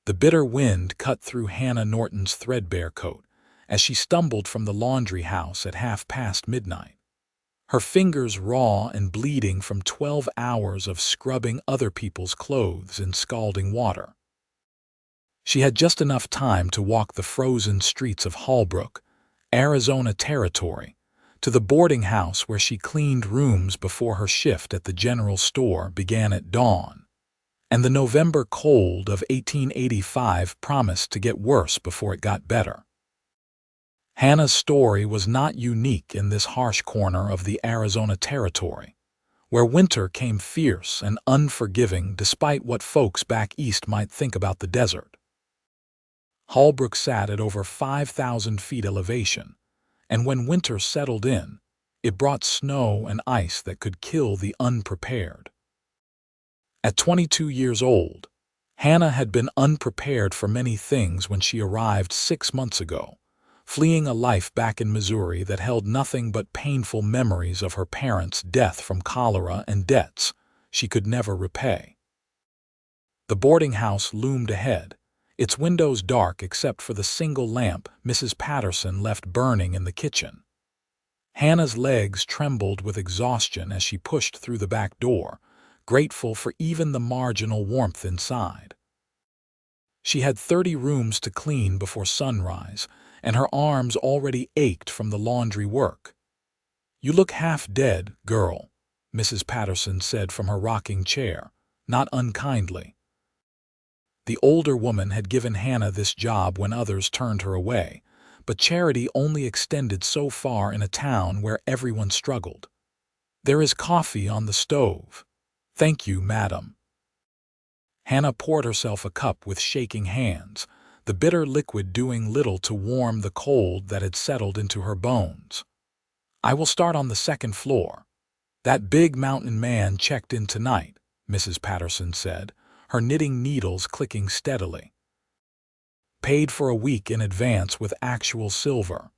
The bitter wind cut through Hannah Norton's threadbare coat as she stumbled from the laundry house at midnight. Her fingers raw and bleeding from 12 hours of scrubbing other people's clothes in scalding water. She had just enough time to walk the frozen streets of Holbrook, Arizona Territory, to the boarding house where she cleaned rooms before her shift at the general store began at dawn. And the November cold of 1885 promised to get worse before it got better. Hannah's story was not unique in this harsh corner of the Arizona Territory, where winter came fierce and unforgiving despite what folks back east might think about the desert. Holbrook sat at over 5,000 feet elevation, and when winter settled in, it brought snow and ice that could kill the unprepared. At 22 years old, Hannah had been unprepared for many things when she arrived 6 months ago, fleeing a life back in Missouri that held nothing but painful memories of her parents' death from cholera and debts she could never repay. The boarding house loomed ahead, its windows dark except for the single lamp Mrs. Patterson left burning in the kitchen. Hannah's legs trembled with exhaustion as she pushed through the back door, grateful for even the marginal warmth inside. She had 30 rooms to clean before sunrise, and her arms already ached from the laundry work. "You look half dead, girl," Mrs. Patterson said from her rocking chair, not unkindly. The older woman had given Hannah this job when others turned her away, but charity only extended so far in a town where everyone struggled. "There is coffee on the stove." "Thank you, madam." Hannah poured herself a cup with shaking hands, the bitter liquid doing little to warm the cold that had settled into her bones. "I will start on the second floor. That big mountain man checked in tonight," Mrs. Patterson said, her knitting needles clicking steadily. "Paid for a week in advance with actual silver.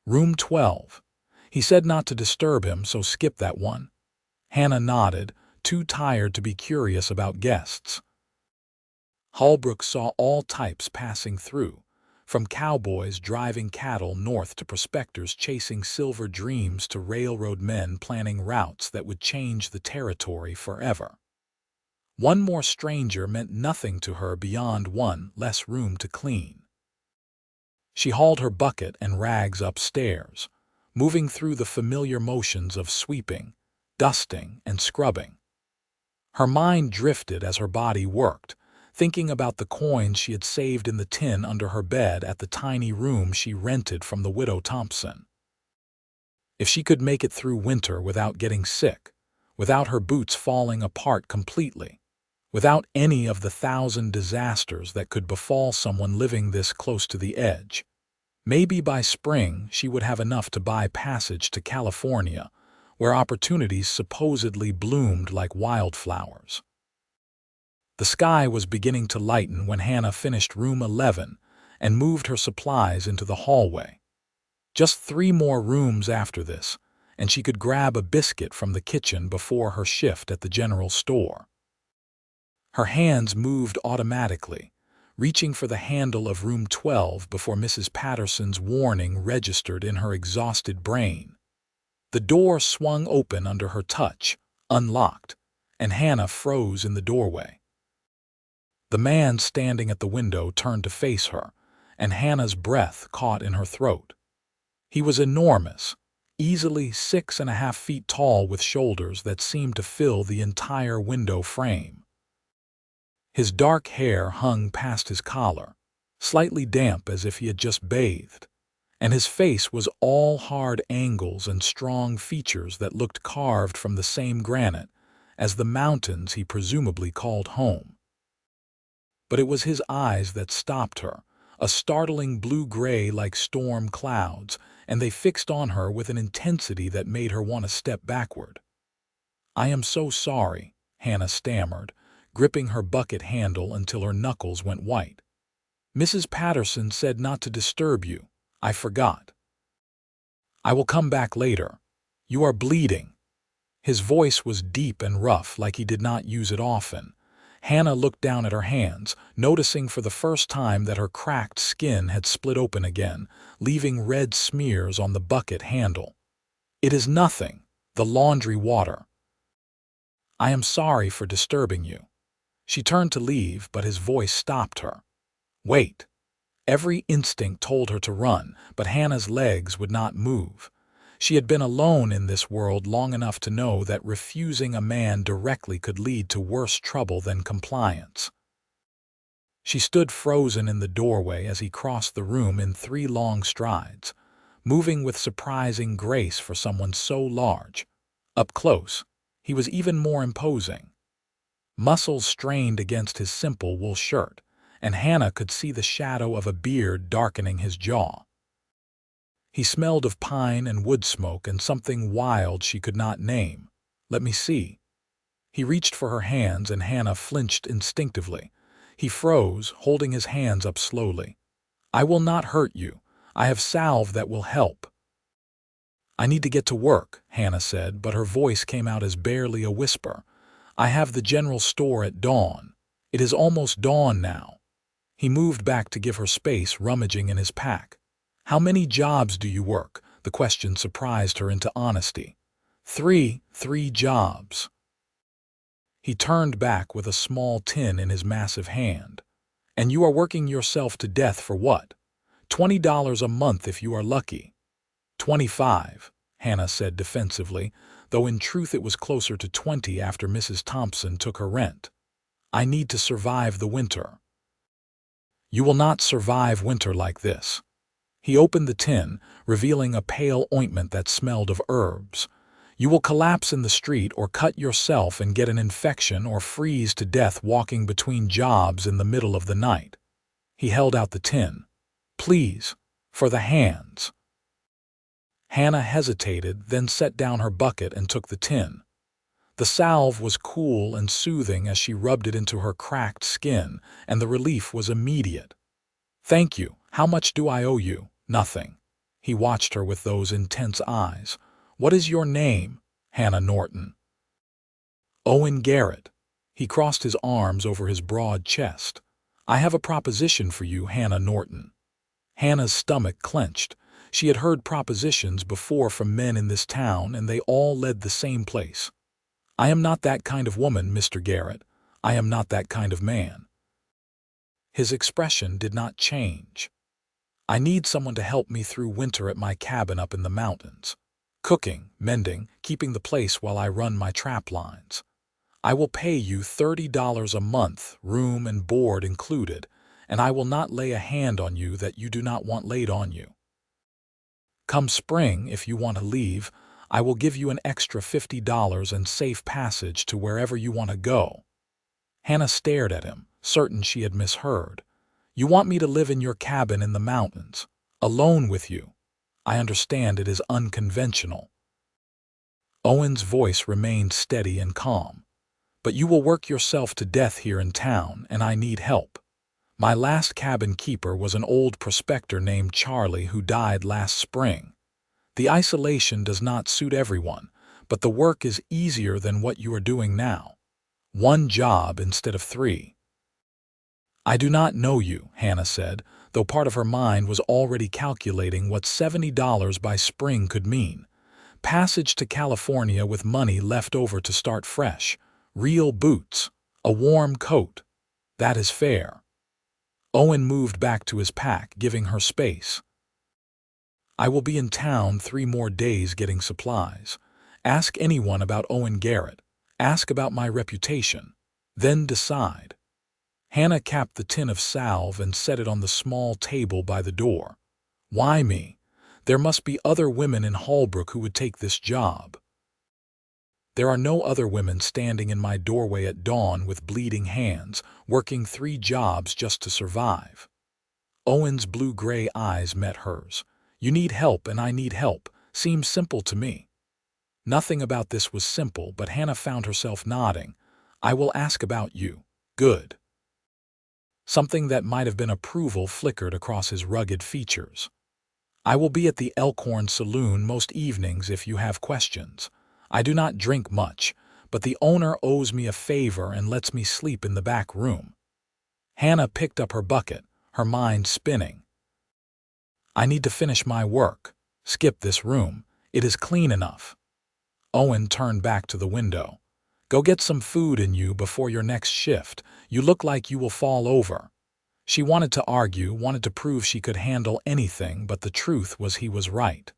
Room 12. He said not to disturb him, so skip that one." Hannah nodded, too tired to be curious about guests. Holbrook saw all types passing through, from cowboys driving cattle north to prospectors chasing silver dreams to railroad men planning routes that would change the territory forever. One more stranger meant nothing to her beyond one less room to clean. She hauled her bucket and rags upstairs, moving through the familiar motions of sweeping, dusting, and scrubbing. Her mind drifted as her body worked, thinking about the coins she had saved in the tin under her bed at the tiny room she rented from the widow Thompson. If she could make it through winter without getting sick, without her boots falling apart completely, without any of the 1,000 disasters that could befall someone living this close to the edge, maybe by spring she would have enough to buy passage to California, where opportunities supposedly bloomed like wildflowers. The sky was beginning to lighten when Hannah finished room 11 and moved her supplies into the hallway. Just 3 more rooms after this, and she could grab a biscuit from the kitchen before her shift at the general store. Her hands moved automatically, reaching for the handle of room 12 before Mrs. Patterson's warning registered in her exhausted brain. The door swung open under her touch, unlocked, and Hannah froze in the doorway. The man standing at the window turned to face her, and Hannah's breath caught in her throat. He was enormous, easily 6.5 feet tall with shoulders that seemed to fill the entire window frame. His dark hair hung past his collar, slightly damp as if he had just bathed, and his face was all hard angles and strong features that looked carved from the same granite as the mountains he presumably called home. But it was his eyes that stopped her, a startling blue-gray like storm clouds, and they fixed on her with an intensity that made her want to step backward. "I am so sorry," Hannah stammered, gripping her bucket handle until her knuckles went white. "Mrs. Patterson said not to disturb you. I forgot." "I will come back later. You are bleeding." His voice was deep and rough like he did not use it often, Hannah looked down at her hands, noticing for the first time that her cracked skin had split open again, leaving red smears on the bucket handle. "It is nothing. The laundry water. I am sorry for disturbing you." She turned to leave, but his voice stopped her. "Wait." Every instinct told her to run, but Hannah's legs would not move. She had been alone in this world long enough to know that refusing a man directly could lead to worse trouble than compliance. She stood frozen in the doorway as he crossed the room in 3 long strides, moving with surprising grace for someone so large. Up close, he was even more imposing. Muscles strained against his simple wool shirt, and Hannah could see the shadow of a beard darkening his jaw. He smelled of pine and wood smoke and something wild she could not name. "Let me see." He reached for her hands, and Hannah flinched instinctively. He froze, holding his hands up slowly. "I will not hurt you. I have salve that will help." "I need to get to work," Hannah said, but her voice came out as barely a whisper. "I have the general store at dawn. It is almost dawn now." He moved back to give her space, rummaging in his pack. "How many jobs do you work?" The question surprised her into honesty. Three jobs." He turned back with a small tin in his massive hand. "And you are working yourself to death for what? $20 a month if you are lucky." 25, Hannah said defensively, though in truth it was closer to 20 after Mrs. Thompson took her rent. "I need to survive the winter." "You will not survive winter like this." He opened the tin, revealing a pale ointment that smelled of herbs. "You will collapse in the street or cut yourself and get an infection or freeze to death walking between jobs in the middle of the night." He held out the tin. "Please, for the hands." Hannah hesitated, then set down her bucket and took the tin. The salve was cool and soothing as she rubbed it into her cracked skin, and the relief was immediate. "Thank you. How much do I owe you?" "Nothing." He watched her with those intense eyes. "What is your name?" "Hannah Norton." "Owen Garrett." He crossed his arms over his broad chest. "I have a proposition for you, Hannah Norton." Hannah's stomach clenched. She had heard propositions before from men in this town, and they all led the same place. "I am not that kind of woman, Mr. Garrett. I am not that kind of man." His expression did not change. "I need someone to help me through winter at my cabin up in the mountains. Cooking, mending, keeping the place while I run my trap lines. I will pay you $30 a month, room and board included, and I will not lay a hand on you that you do not want laid on you. Come spring, if you want to leave, I will give you an extra $50 and safe passage to wherever you want to go." Hannah stared at him, certain she had misheard. "You want me to live in your cabin in the mountains, alone with you? I understand it is unconventional." Owen's voice remained steady and calm. "But you will work yourself to death here in town, and I need help. My last cabin keeper was an old prospector named Charlie who died last spring. The isolation does not suit everyone, but the work is easier than what you are doing now. 1 job instead of 3. "I do not know you," Hannah said, though part of her mind was already calculating what $70 by spring could mean. Passage to California with money left over to start fresh. Real boots. A warm coat. That is fair. Owen moved back to his pack, giving her space. "I will be in town 3 more days getting supplies. Ask anyone about Owen Garrett. Ask about my reputation. Then decide." Hannah capped the tin of salve and set it on the small table by the door. "Why me? There must be other women in Holbrook who would take this job." "There are no other women standing in my doorway at dawn with bleeding hands, working 3 jobs just to survive." Owen's blue-gray eyes met hers. "You need help and I need help. Seems simple to me." Nothing about this was simple, but Hannah found herself nodding. "I will ask about you." "Good." Something that might have been approval flickered across his rugged features. "I will be at the Elkhorn Saloon most evenings if you have questions. I do not drink much, but the owner owes me a favor and lets me sleep in the back room." Hannah picked up her bucket, her mind spinning. "I need to finish my work. Skip this room. It is clean enough." Owen turned back to the window. "Go get some food in you before your next shift. You look like you will fall over." She wanted to argue, wanted to prove she could handle anything, but the truth was he was right.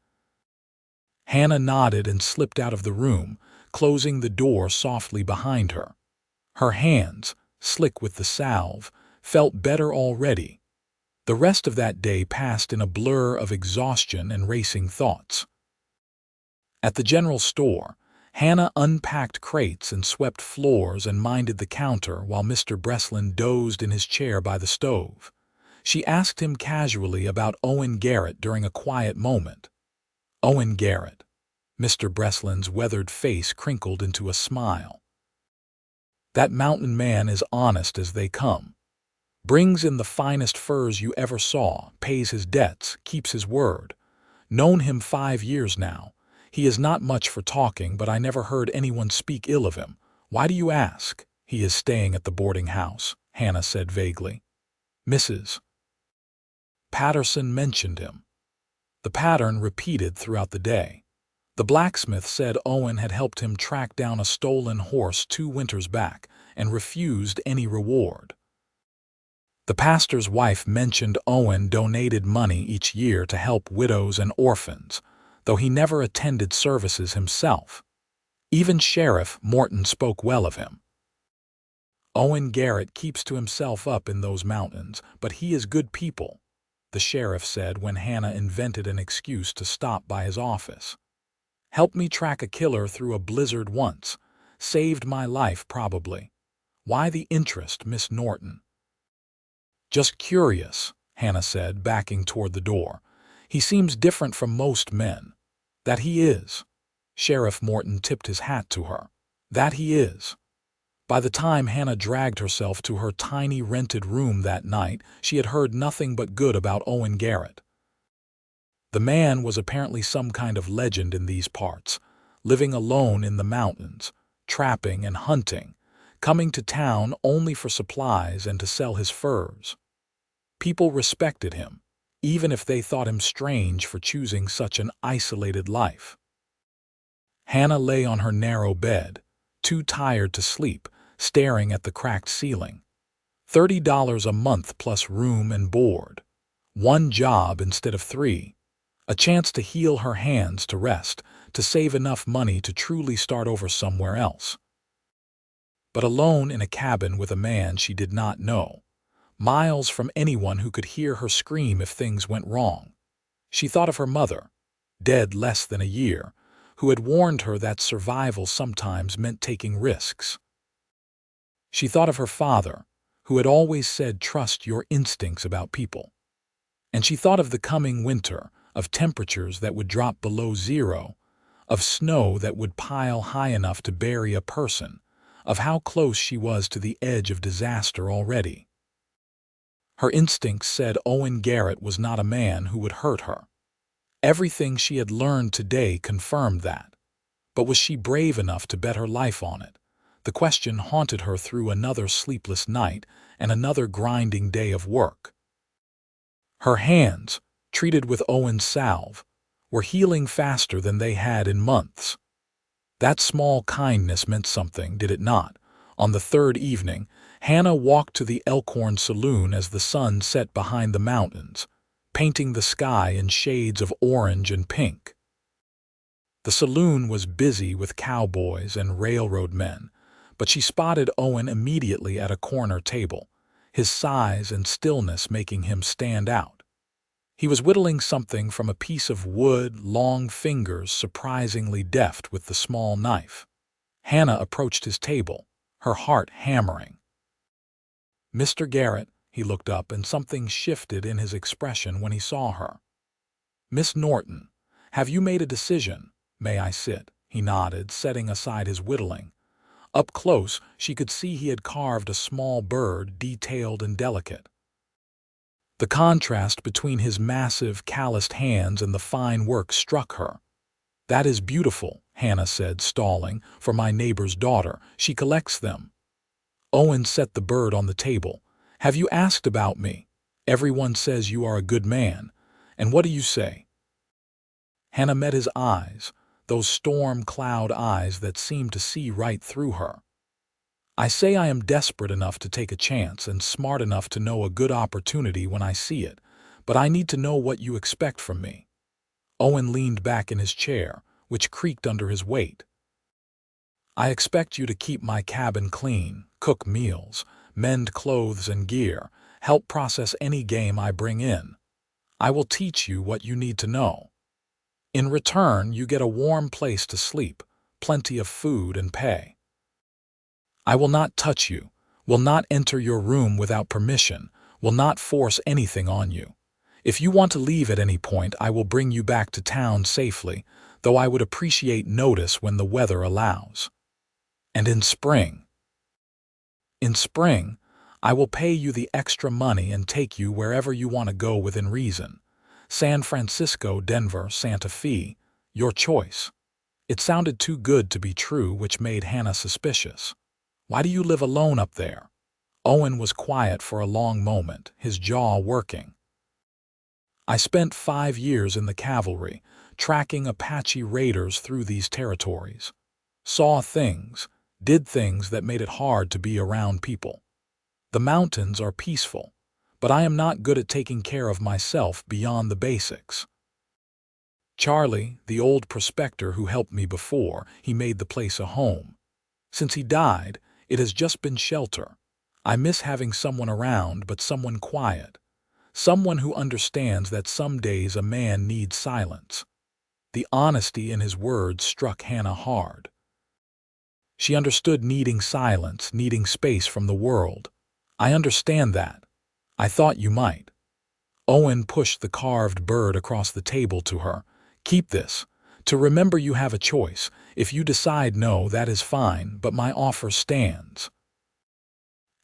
Hannah nodded and slipped out of the room, closing the door softly behind her. Her hands, slick with the salve, felt better already. The rest of that day passed in a blur of exhaustion and racing thoughts. At the general store, Hannah unpacked crates and swept floors and minded the counter while Mr. Breslin dozed in his chair by the stove. She asked him casually about Owen Garrett during a quiet moment. Owen Garrett. Mr. Breslin's weathered face crinkled into a smile. "That mountain man is honest as they come. Brings in the finest furs you ever saw, pays his debts, keeps his word. Known him 5 years now. He is not much for talking, but I never heard anyone speak ill of him. Why do you ask?" "He is staying at the boarding house," Hannah said vaguely. "Mrs. Patterson mentioned him." The pattern repeated throughout the day. The blacksmith said Owen had helped him track down a stolen horse 2 winters back and refused any reward. The pastor's wife mentioned Owen donated money each year to help widows and orphans, though he never attended services himself. Even Sheriff Norton spoke well of him. "Owen Garrett keeps to himself up in those mountains, but he is good people," the sheriff said when Hannah invented an excuse to stop by his office. "Helped me track a killer through a blizzard once. Saved my life, probably. Why the interest, Miss Norton?" "Just curious," Hannah said, backing toward the door. "He seems different from most men." "That he is." Sheriff Norton tipped his hat to her. "That he is." By the time Hannah dragged herself to her tiny rented room that night, she had heard nothing but good about Owen Garrett. The man was apparently some kind of legend in these parts, living alone in the mountains, trapping and hunting, coming to town only for supplies and to sell his furs. People respected him, even if they thought him strange for choosing such an isolated life. Hannah lay on her narrow bed, too tired to sleep, staring at the cracked ceiling. $30 a month plus room and board. 1 job instead of 3. A chance to heal her hands, to rest, to save enough money to truly start over somewhere else. But alone in a cabin with a man she did not know, miles from anyone who could hear her scream if things went wrong. She thought of her mother, dead less than a year, who had warned her that survival sometimes meant taking risks. She thought of her father, who had always said trust your instincts about people. And she thought of the coming winter, of temperatures that would drop below 0, of snow that would pile high enough to bury a person, of how close she was to the edge of disaster already. Her instincts said Owen Garrett was not a man who would hurt her. Everything she had learned today confirmed that. But was she brave enough to bet her life on it? The question haunted her through another sleepless night and another grinding day of work. Her hands, treated with Owen's salve, were healing faster than they had in months. That small kindness meant something, did it not? On the 3rd evening, Hannah walked to the Elkhorn Saloon as the sun set behind the mountains, painting the sky in shades of orange and pink. The saloon was busy with cowboys and railroad men, but she spotted Owen immediately at a corner table, his size and stillness making him stand out. He was whittling something from a piece of wood, long fingers surprisingly deft with the small knife. Hannah approached his table, her heart hammering. "Mr. Garrett," he looked up, and something shifted in his expression when he saw her. "Miss Norton, have you made a decision? May I sit?" He nodded, setting aside his whittling. Up close, she could see he had carved a small bird, detailed and delicate. The contrast between his massive, calloused hands and the fine work struck her. "That is beautiful," Hannah said, stalling. "For my neighbor's daughter. She collects them." Owen set the bird on the table. "Have you asked about me? Everyone says you are a good man. And what do you say?" Hannah met his eyes, those storm cloud eyes that seemed to see right through her. "I say I am desperate enough to take a chance and smart enough to know a good opportunity when I see it, but I need to know what you expect from me." Owen leaned back in his chair, which creaked under his weight. "I expect you to keep my cabin clean, cook meals, mend clothes and gear, help process any game I bring in. I will teach you what you need to know. In return, you get a warm place to sleep, plenty of food and pay. I will not touch you, will not enter your room without permission, will not force anything on you. If you want to leave at any point, I will bring you back to town safely, though I would appreciate notice when the weather allows. And in spring, I will pay you the extra money and take you wherever you want to go within reason. San Francisco, Denver, Santa Fe, your choice." It sounded too good to be true, which made Hannah suspicious. "Why do you live alone up there?" Owen was quiet for a long moment, his jaw working. "I spent 5 years in the cavalry, tracking Apache raiders through these territories. Saw things, did things that made it hard to be around people. The mountains are peaceful, but I am not good at taking care of myself beyond the basics. Charlie, the old prospector who helped me before, he made the place a home. Since he died, it has just been shelter. I miss having someone around, but someone quiet. Someone who understands that some days a man needs silence." The honesty in his words struck Hannah hard. She understood needing silence, needing space from the world. "I understand that. I thought you might." Owen pushed the carved bird across the table to her. "Keep this, to remember you have a choice. If you decide no, that is fine, but my offer stands."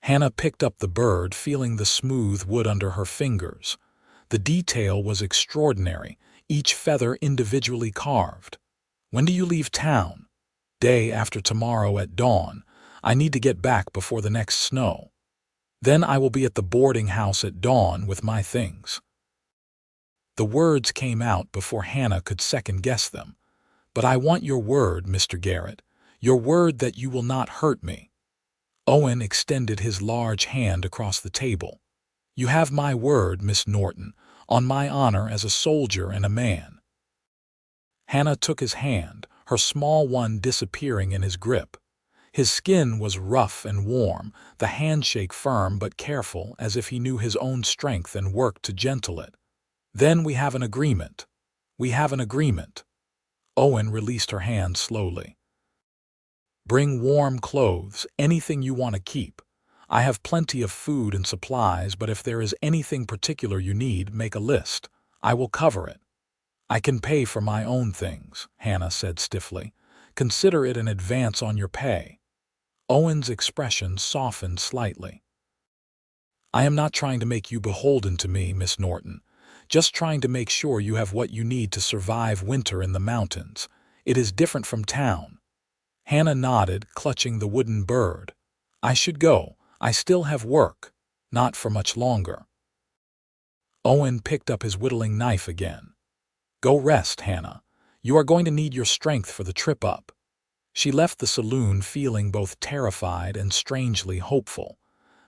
Hannah picked up the bird, feeling the smooth wood under her fingers. The detail was extraordinary, each feather individually carved. "When do you leave town?" "Day after tomorrow at dawn. I need to get back before the next snow. Then I will be at the boarding house at dawn with my things." The words came out before Hannah could second-guess them. "But I want your word, Mr. Garrett, your word that you will not hurt me." Owen extended his large hand across the table. "You have my word, Miss Norton, on my honor as a soldier and a man." Hannah took his hand, her small one disappearing in his grip. His skin was rough and warm, the handshake firm but careful, as if he knew his own strength and worked to gentle it. "Then we have an agreement. We have an agreement." Owen released her hand slowly. "Bring warm clothes, anything you want to keep. I have plenty of food and supplies, but if there is anything particular you need, make a list. I will cover it." "I can pay for my own things," Hannah said stiffly. "Consider it an advance on your pay." Owen's expression softened slightly. "I am not trying to make you beholden to me, Miss Norton. Just trying to make sure you have what you need to survive winter in the mountains. It is different from town." Hannah nodded, clutching the wooden bird. "I should go. I still have work. Not for much longer." Owen picked up his whittling knife again. "Go rest, Hannah. You are going to need your strength for the trip up." She left the saloon feeling both terrified and strangely hopeful.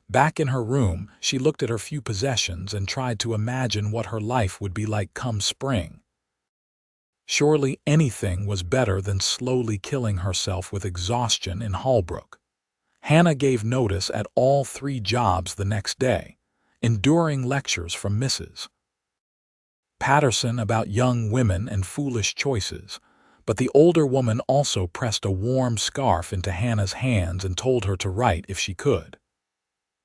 Back in her room, she looked at her few possessions and tried to imagine what her life would be like come spring. Surely anything was better than slowly killing herself with exhaustion in Hallbrook. Hannah gave notice at all 3 jobs the next day, enduring lectures from Mrs. Patterson about young women and foolish choices, but the older woman also pressed a warm scarf into Hannah's hands and told her to write if she could.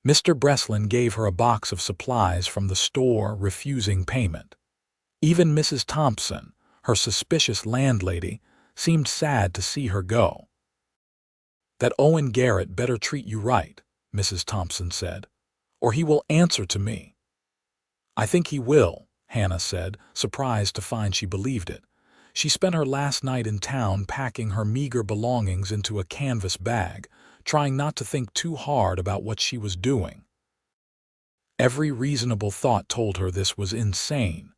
Mr. Breslin gave her a box of supplies from the store, refusing payment. Even Mrs. Thompson, her suspicious landlady, seemed sad to see her go. "That Owen Garrett better treat you right," Mrs. Thompson said, "or he will answer to me." "I think he will," Hannah said, surprised to find she believed it. She spent her last night in town packing her meager belongings into a canvas bag, trying not to think too hard about what she was doing. Every reasonable thought told her this was insane,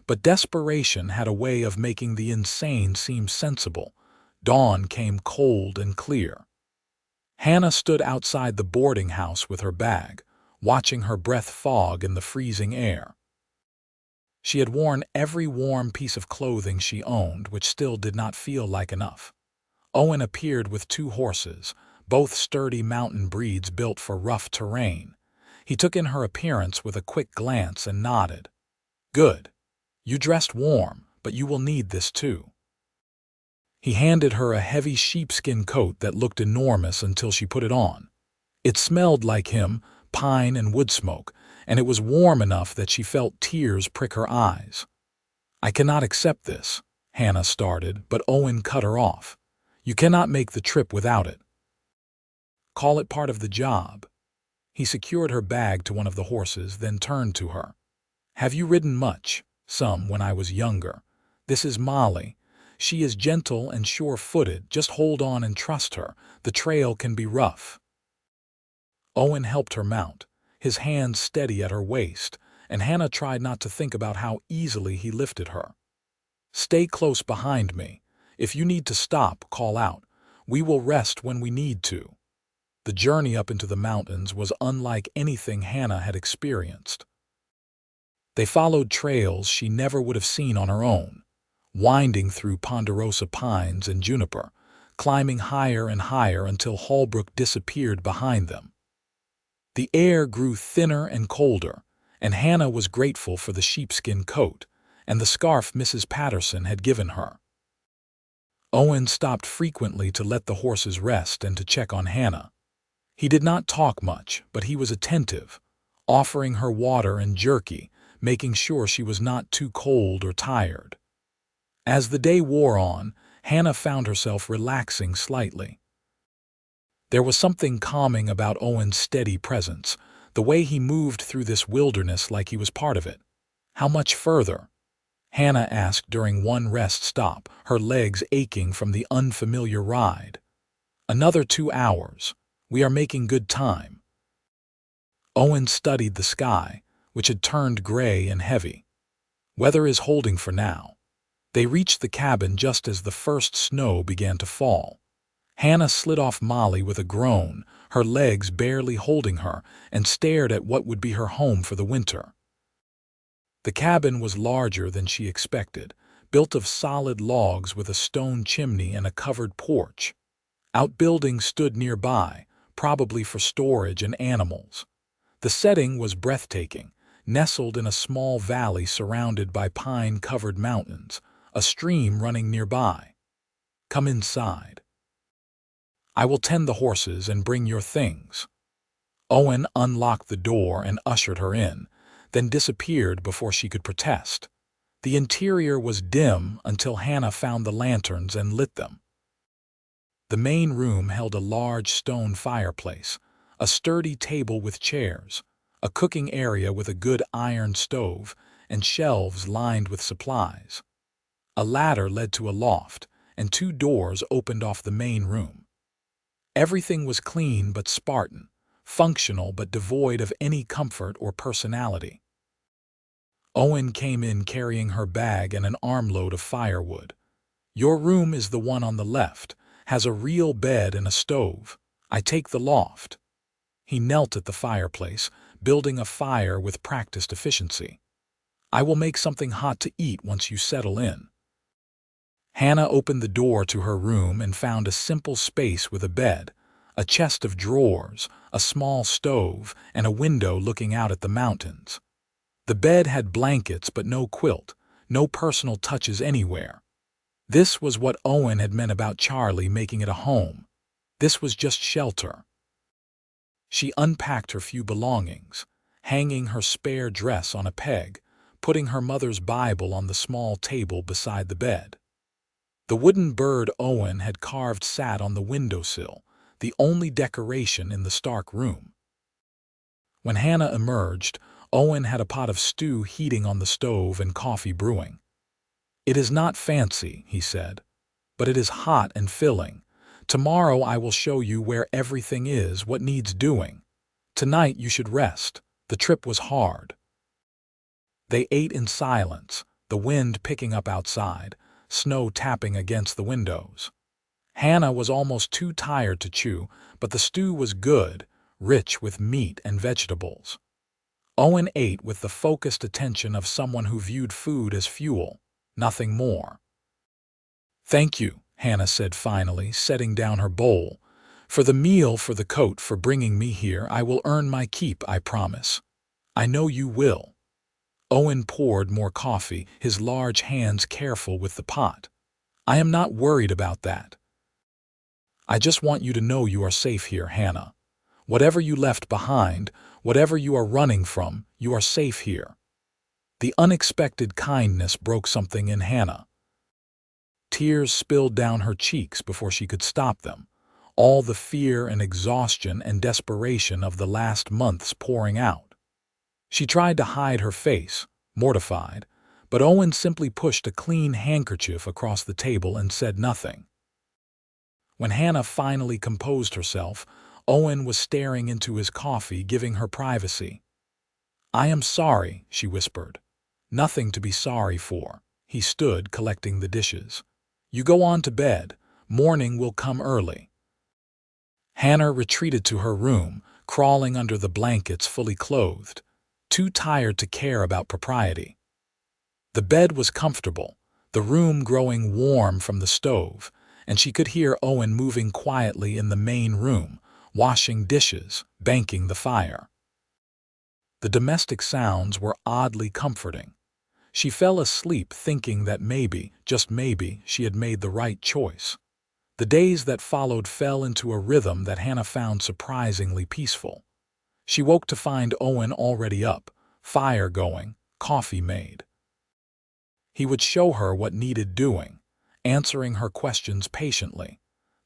but desperation had a way of making the insane seem sensible. Dawn came cold and clear. Hannah stood outside the boarding house with her bag, watching her breath fog in the freezing air. She had worn every warm piece of clothing she owned, which still did not feel like enough. Owen appeared with 2 horses, both sturdy mountain breeds built for rough terrain. He took in her appearance with a quick glance and nodded. "Good. You dressed warm, but you will need this too." He handed her a heavy sheepskin coat that looked enormous until she put it on. It smelled like him, pine and wood smoke, and it was warm enough that she felt tears prick her eyes. "I cannot accept this," Hannah started, but Owen cut her off. "You cannot make the trip without it. Call it part of the job." He secured her bag to one of the horses, then turned to her. "Have you ridden much?" "Some when I was younger. This is Molly. She is gentle and sure-footed. Just hold on and trust her. The trail can be rough." Owen helped her mount, his hands steady at her waist, and Hannah tried not to think about how easily he lifted her. "Stay close behind me. If you need to stop, call out. We will rest when we need to." The journey up into the mountains was unlike anything Hannah had experienced. They followed trails she never would have seen on her own, winding through ponderosa pines and juniper, climbing higher and higher until Holbrook disappeared behind them. The air grew thinner and colder, and Hannah was grateful for the sheepskin coat and the scarf Mrs. Patterson had given her. Owen stopped frequently to let the horses rest and to check on Hannah. He did not talk much, but he was attentive, offering her water and jerky, making sure she was not too cold or tired. As the day wore on, Hannah found herself relaxing slightly. There was something calming about Owen's steady presence, the way he moved through this wilderness like he was part of it. "How much further?" Hannah asked during one rest stop, her legs aching from the unfamiliar ride. "Another 2 hours. We are making good time." Owen studied the sky, which had turned gray and heavy. "Weather is holding for now." They reached the cabin just as the first snow began to fall. Hannah slid off Molly with a groan, her legs barely holding her, and stared at what would be her home for the winter. The cabin was larger than she expected, built of solid logs with a stone chimney and a covered porch. Outbuildings stood nearby, probably for storage and animals. The setting was breathtaking, nestled in a small valley surrounded by pine-covered mountains, a stream running nearby. "Come inside. I will tend the horses and bring your things." Owen unlocked the door and ushered her in, then disappeared before she could protest. The interior was dim until Hannah found the lanterns and lit them. The main room held a large stone fireplace, a sturdy table with chairs, a cooking area with a good iron stove, and shelves lined with supplies. A ladder led to a loft, and 2 doors opened off the main room. Everything was clean but Spartan, functional but devoid of any comfort or personality. Owen came in carrying her bag and an armload of firewood. "Your room is the one on the left, has a real bed and a stove. I take the loft." He knelt at the fireplace, building a fire with practiced efficiency. "I will make something hot to eat once you settle in." Hannah opened the door to her room and found a simple space with a bed, a chest of drawers, a small stove, and a window looking out at the mountains. The bed had blankets but no quilt, no personal touches anywhere. This was what Owen had meant about Charlie making it a home. This was just shelter. She unpacked her few belongings, hanging her spare dress on a peg, putting her mother's Bible on the small table beside the bed. The wooden bird Owen had carved sat on the windowsill, the only decoration in the stark room. When Hannah emerged, Owen had a pot of stew heating on the stove and coffee brewing. "It is not fancy," he said, "but it is hot and filling. Tomorrow I will show you where everything is, what needs doing. Tonight you should rest. The trip was hard." They ate in silence, the wind picking up outside, snow tapping against the windows. Hannah was almost too tired to chew, but the stew was good, rich with meat and vegetables. Owen ate with the focused attention of someone who viewed food as fuel, nothing more. "Thank you," Hannah said finally, setting down her bowl. "For the meal, for the coat, for bringing me here. I will earn my keep, I promise. I know you will." Owen poured more coffee, his large hands careful with the pot. "I am not worried about that. I just want you to know you are safe here, Hannah. Whatever you left behind, whatever you are running from, you are safe here." The unexpected kindness broke something in Hannah. Tears spilled down her cheeks before she could stop them, all the fear and exhaustion and desperation of the last months pouring out. She tried to hide her face, mortified, but Owen simply pushed a clean handkerchief across the table and said nothing. When Hannah finally composed herself, Owen was staring into his coffee, giving her privacy. "I am sorry," she whispered. "Nothing to be sorry for." He stood collecting the dishes. "You go on to bed. Morning will come early." Hannah retreated to her room, crawling under the blankets fully clothed, too tired to care about propriety. The bed was comfortable, the room growing warm from the stove, and she could hear Owen moving quietly in the main room, washing dishes, banking the fire. The domestic sounds were oddly comforting. She fell asleep thinking that maybe, just maybe, she had made the right choice. The days that followed fell into a rhythm that Hannah found surprisingly peaceful. She woke to find Owen already up, fire going, coffee made. He would show her what needed doing, answering her questions patiently,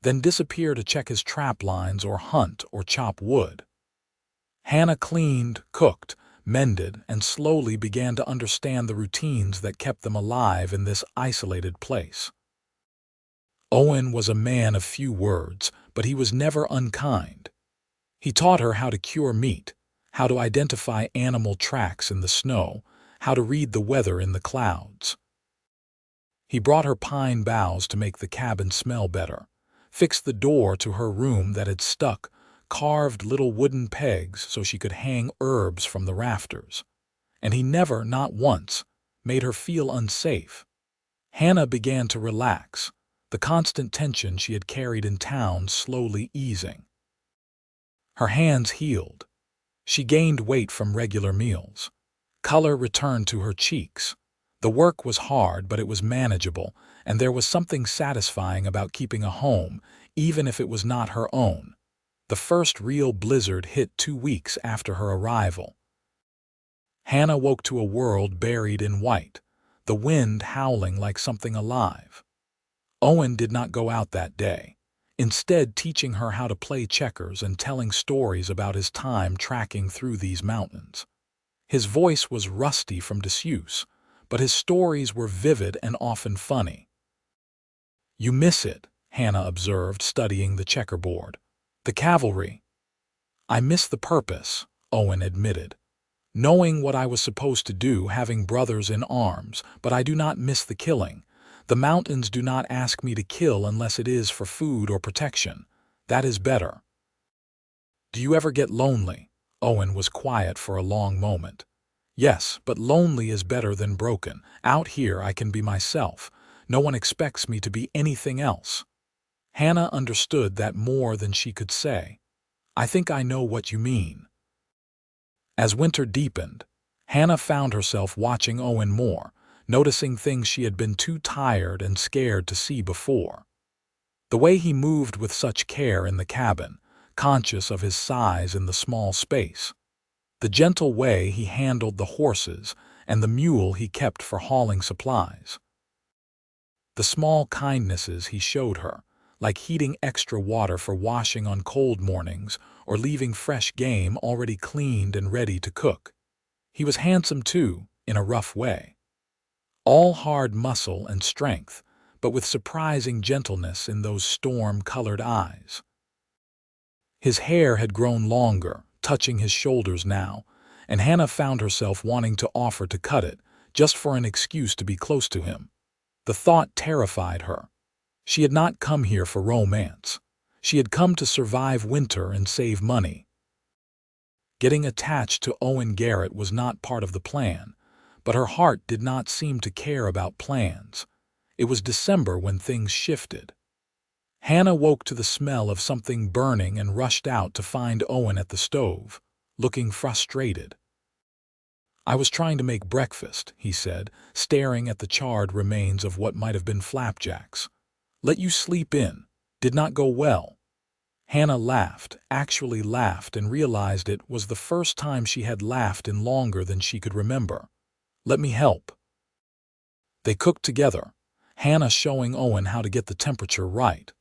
then disappear to check his trap lines or hunt or chop wood. Hannah cleaned, cooked, mended, and slowly began to understand the routines that kept them alive in this isolated place. Owen was a man of few words, but he was never unkind. He taught her how to cure meat, how to identify animal tracks in the snow, how to read the weather in the clouds. He brought her pine boughs to make the cabin smell better, fixed the door to her room that had stuck, carved little wooden pegs so she could hang herbs from the rafters. And he never, not once, made her feel unsafe. Hannah began to relax, the constant tension she had carried in town slowly easing. Her hands healed. She gained weight from regular meals. Color returned to her cheeks. The work was hard, but it was manageable, and there was something satisfying about keeping a home, even if it was not her own. The first real blizzard hit 2 weeks after her arrival. Hannah woke to a world buried in white, the wind howling like something alive. Owen did not go out that day, instead teaching her how to play checkers and telling stories about his time tracking through these mountains. His voice was rusty from disuse, but his stories were vivid and often funny. "You miss it," Hannah observed, studying the checkerboard. "The cavalry." "I miss the purpose," Owen admitted. "Knowing what I was supposed to do, having brothers in arms, but I do not miss the killing. The mountains do not ask me to kill unless it is for food or protection. That is better." "Do you ever get lonely?" Owen was quiet for a long moment. "Yes, but lonely is better than broken. Out here I can be myself. No one expects me to be anything else." Hannah understood that more than she could say. "I think I know what you mean." As winter deepened, Hannah found herself watching Owen more, noticing things she had been too tired and scared to see before. The way he moved with such care in the cabin, conscious of his size in the small space. The gentle way he handled the horses and the mule he kept for hauling supplies. The small kindnesses he showed her, like heating extra water for washing on cold mornings or leaving fresh game already cleaned and ready to cook. He was handsome too, in a rough way. all hard muscle and strength, but with surprising gentleness in those storm-colored eyes. His hair had grown longer, touching his shoulders now, and Hannah found herself wanting to offer to cut it, just for an excuse to be close to him. The thought terrified her. She had not come here for romance. She had come to survive winter and save money. Getting attached to Owen Garrett was not part of the plan, but her heart did not seem to care about plans. It was December when things shifted. Hannah woke to the smell of something burning and rushed out to find Owen at the stove, looking frustrated. "I was trying to make breakfast," he said, staring at the charred remains of what might have been flapjacks. "Let you sleep in. Did not go well." Hannah laughed, actually laughed, and realized it was the first time she had laughed in longer than she could remember. "Let me help." They cooked together, Hannah showing Owen how to get the temperature right.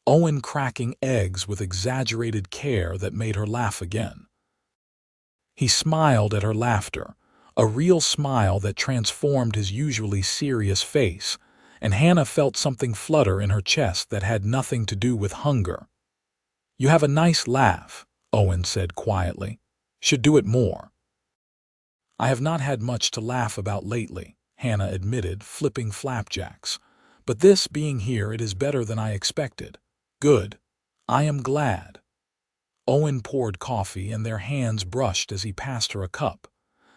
Owen cracking eggs with exaggerated care that made her laugh again. He smiled at her laughter, a real smile that transformed his usually serious face, and Hannah felt something flutter in her chest that had nothing to do with hunger. "You have a nice laugh," Owen said quietly. "Should do it more." "I have not had much to laugh about lately," Hannah admitted, flipping flapjacks. "But this being here, it is better than I expected." "Good. I am glad." Owen poured coffee, and their hands brushed as he passed her a cup.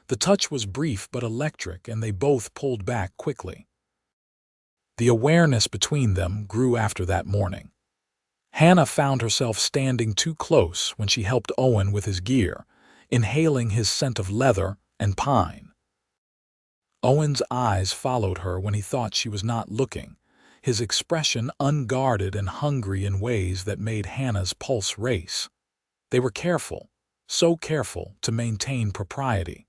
The touch was brief but electric, and they both pulled back quickly. The awareness between them grew after that morning. Hannah found herself standing too close when she helped Owen with his gear, inhaling his scent of leather and pine. Owen's eyes followed her when he thought she was not looking, his expression unguarded and hungry in ways that made Hannah's pulse race. They were careful, so careful, to maintain propriety.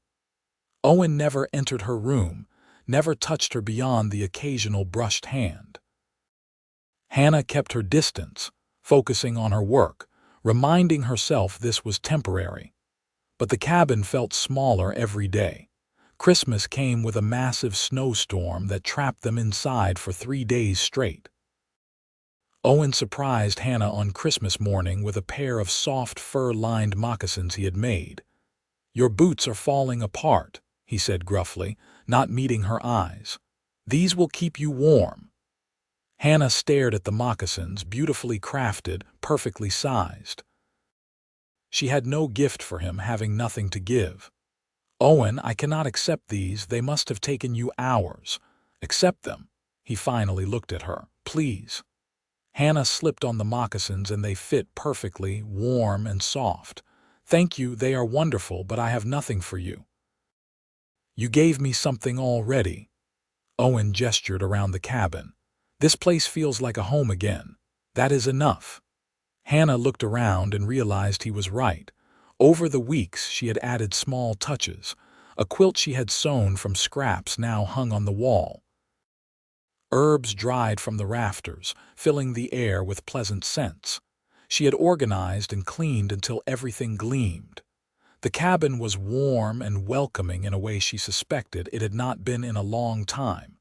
Owen never entered her room, never touched her beyond the occasional brushed hand. Hannah kept her distance, focusing on her work, reminding herself this was temporary. But the cabin felt smaller every day. Christmas came with a massive snowstorm that trapped them inside for 3 days straight. Owen surprised Hannah on Christmas morning with a pair of soft fur-lined moccasins he had made. "Your boots are falling apart," he said gruffly, not meeting her eyes. "These will keep you warm." Hannah stared at the moccasins, beautifully crafted, perfectly sized. She had no gift for him, having nothing to give. "Owen, I cannot accept these. They must have taken you hours." "Accept them." He finally looked at her. "Please." Hannah slipped on the moccasins, and they fit perfectly, warm and soft. "Thank you, they are wonderful, but I have nothing for you." "You gave me something already." Owen gestured around the cabin. "This place feels like a home again. That is enough." Hannah looked around and realized he was right. Over the weeks she had added small touches. A quilt she had sewn from scraps now hung on the wall. Herbs dried from the rafters, filling the air with pleasant scents. She had organized and cleaned until everything gleamed. The cabin was warm and welcoming in a way she suspected it had not been in a long time.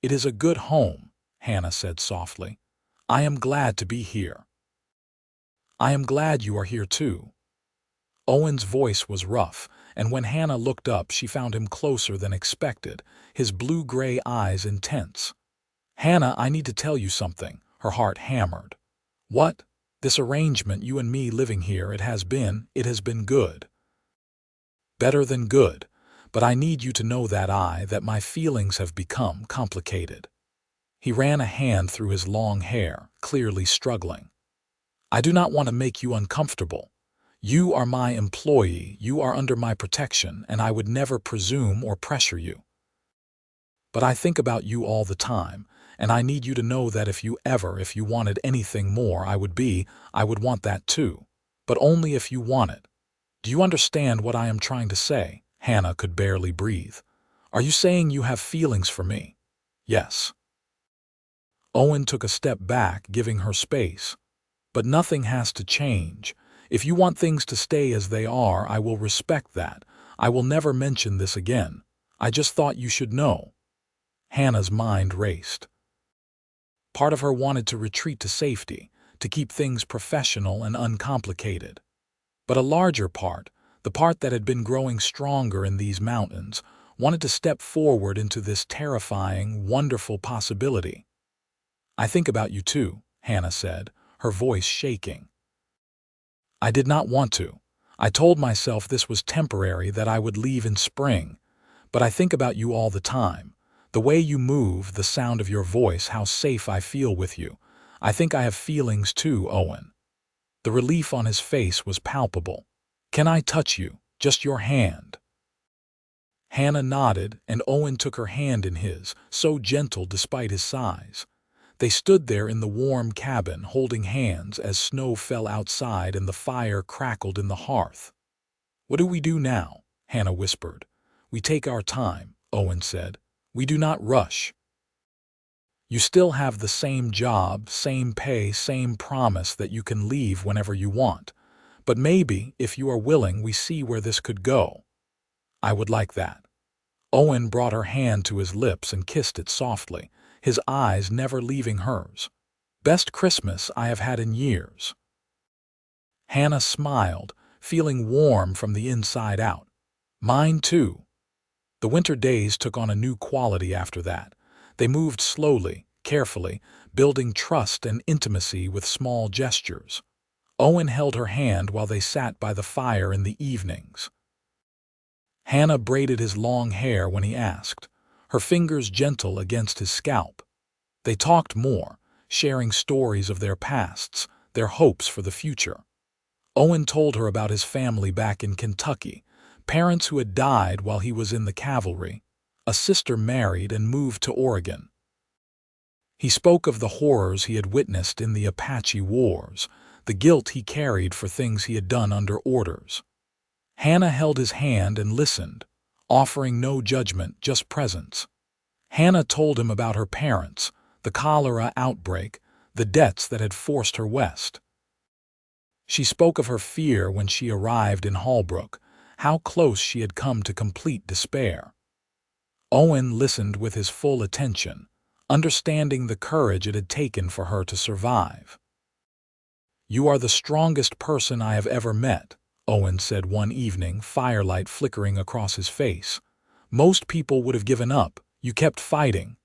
"It is a good home," Hannah said softly. "I am glad to be here." "I am glad you are here too." Owen's voice was rough, and when Hannah looked up she found him closer than expected, his blue-gray eyes intense. "Hannah, I need to tell you something," her heart hammered. "What?" "This arrangement, you and me living here, it has been good. Better than good, but I need you to know that my feelings have become complicated." He ran a hand through his long hair, clearly struggling. "I do not want to make you uncomfortable. You are my employee, you are under my protection, and I would never presume or pressure you. But I think about you all the time, and I need you to know that if you wanted anything more, I would want that too. But only if you want it. Do you understand what I am trying to say?" Hannah could barely breathe. "Are you saying you have feelings for me?" "Yes." Owen took a step back, giving her space. "But nothing has to change. If you want things to stay as they are, I will respect that. I will never mention this again. I just thought you should know." Hannah's mind raced. Part of her wanted to retreat to safety, to keep things professional and uncomplicated. But a larger part, the part that had been growing stronger in these mountains, wanted to step forward into this terrifying, wonderful possibility. "I think about you too," Hannah said, her voice shaking. "I did not want to. I told myself this was temporary, that I would leave in spring. But I think about you all the time. The way you move, the sound of your voice, how safe I feel with you. I think I have feelings too, Owen." The relief on his face was palpable. "Can I touch you? Just your hand?" Hannah nodded, and Owen took her hand in his, so gentle despite his size. They stood there in the warm cabin, holding hands as snow fell outside and the fire crackled in the hearth. "What do we do now?" Hannah whispered. "We take our time," Owen said. "We do not rush. You still have the same job, same pay, same promise that you can leave whenever you want. But maybe, if you are willing, we see where this could go." "I would like that." Owen brought her hand to his lips and kissed it softly, his eyes never leaving hers. "Best Christmas I have had in years." Hannah smiled, feeling warm from the inside out. "Mine too." The winter days took on a new quality after that. They moved slowly, carefully, building trust and intimacy with small gestures. Owen held her hand while they sat by the fire in the evenings. Hannah braided his long hair when he asked, her fingers gentle against his scalp. They talked more, sharing stories of their pasts, their hopes for the future. Owen told her about his family back in Kentucky, parents who had died while he was in the cavalry, a sister married and moved to Oregon. He spoke of the horrors he had witnessed in the Apache Wars, the guilt he carried for things he had done under orders. Hannah held his hand and listened, offering no judgment, just presence. Hannah told him about her parents, the cholera outbreak, the debts that had forced her west. She spoke of her fear when she arrived in Holbrook, how close she had come to complete despair. Owen listened with his full attention, understanding the courage it had taken for her to survive. "You are the strongest person I have ever met," Owen said one evening, firelight flickering across his face. "Most people would have given up. You kept fighting."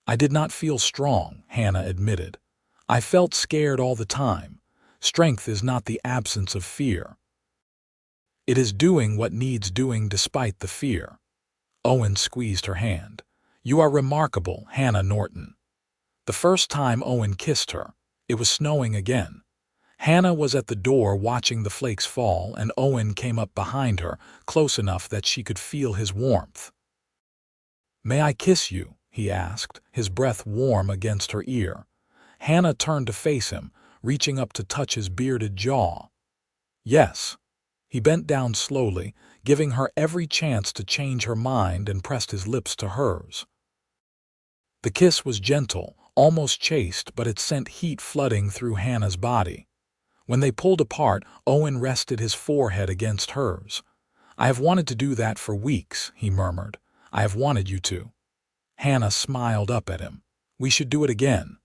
"I did not feel strong," Hannah admitted. "I felt scared all the time. Strength is not the absence of fear. It is doing what needs doing despite the fear." Owen squeezed her hand. "You are remarkable, Hannah Norton." The first time Owen kissed her, it was snowing again. Hannah was at the door watching the flakes fall, and Owen came up behind her, close enough that she could feel his warmth. "May I kiss you?" he asked, his breath warm against her ear. Hannah turned to face him, reaching up to touch his bearded jaw. "Yes." He bent down slowly, giving her every chance to change her mind, and pressed his lips to hers. The kiss was gentle, almost chaste, but it sent heat flooding through Hannah's body. When they pulled apart, Owen rested his forehead against hers. "I have wanted to do that for weeks," he murmured. "I have wanted you to." Hannah smiled up at him. "We should do it again."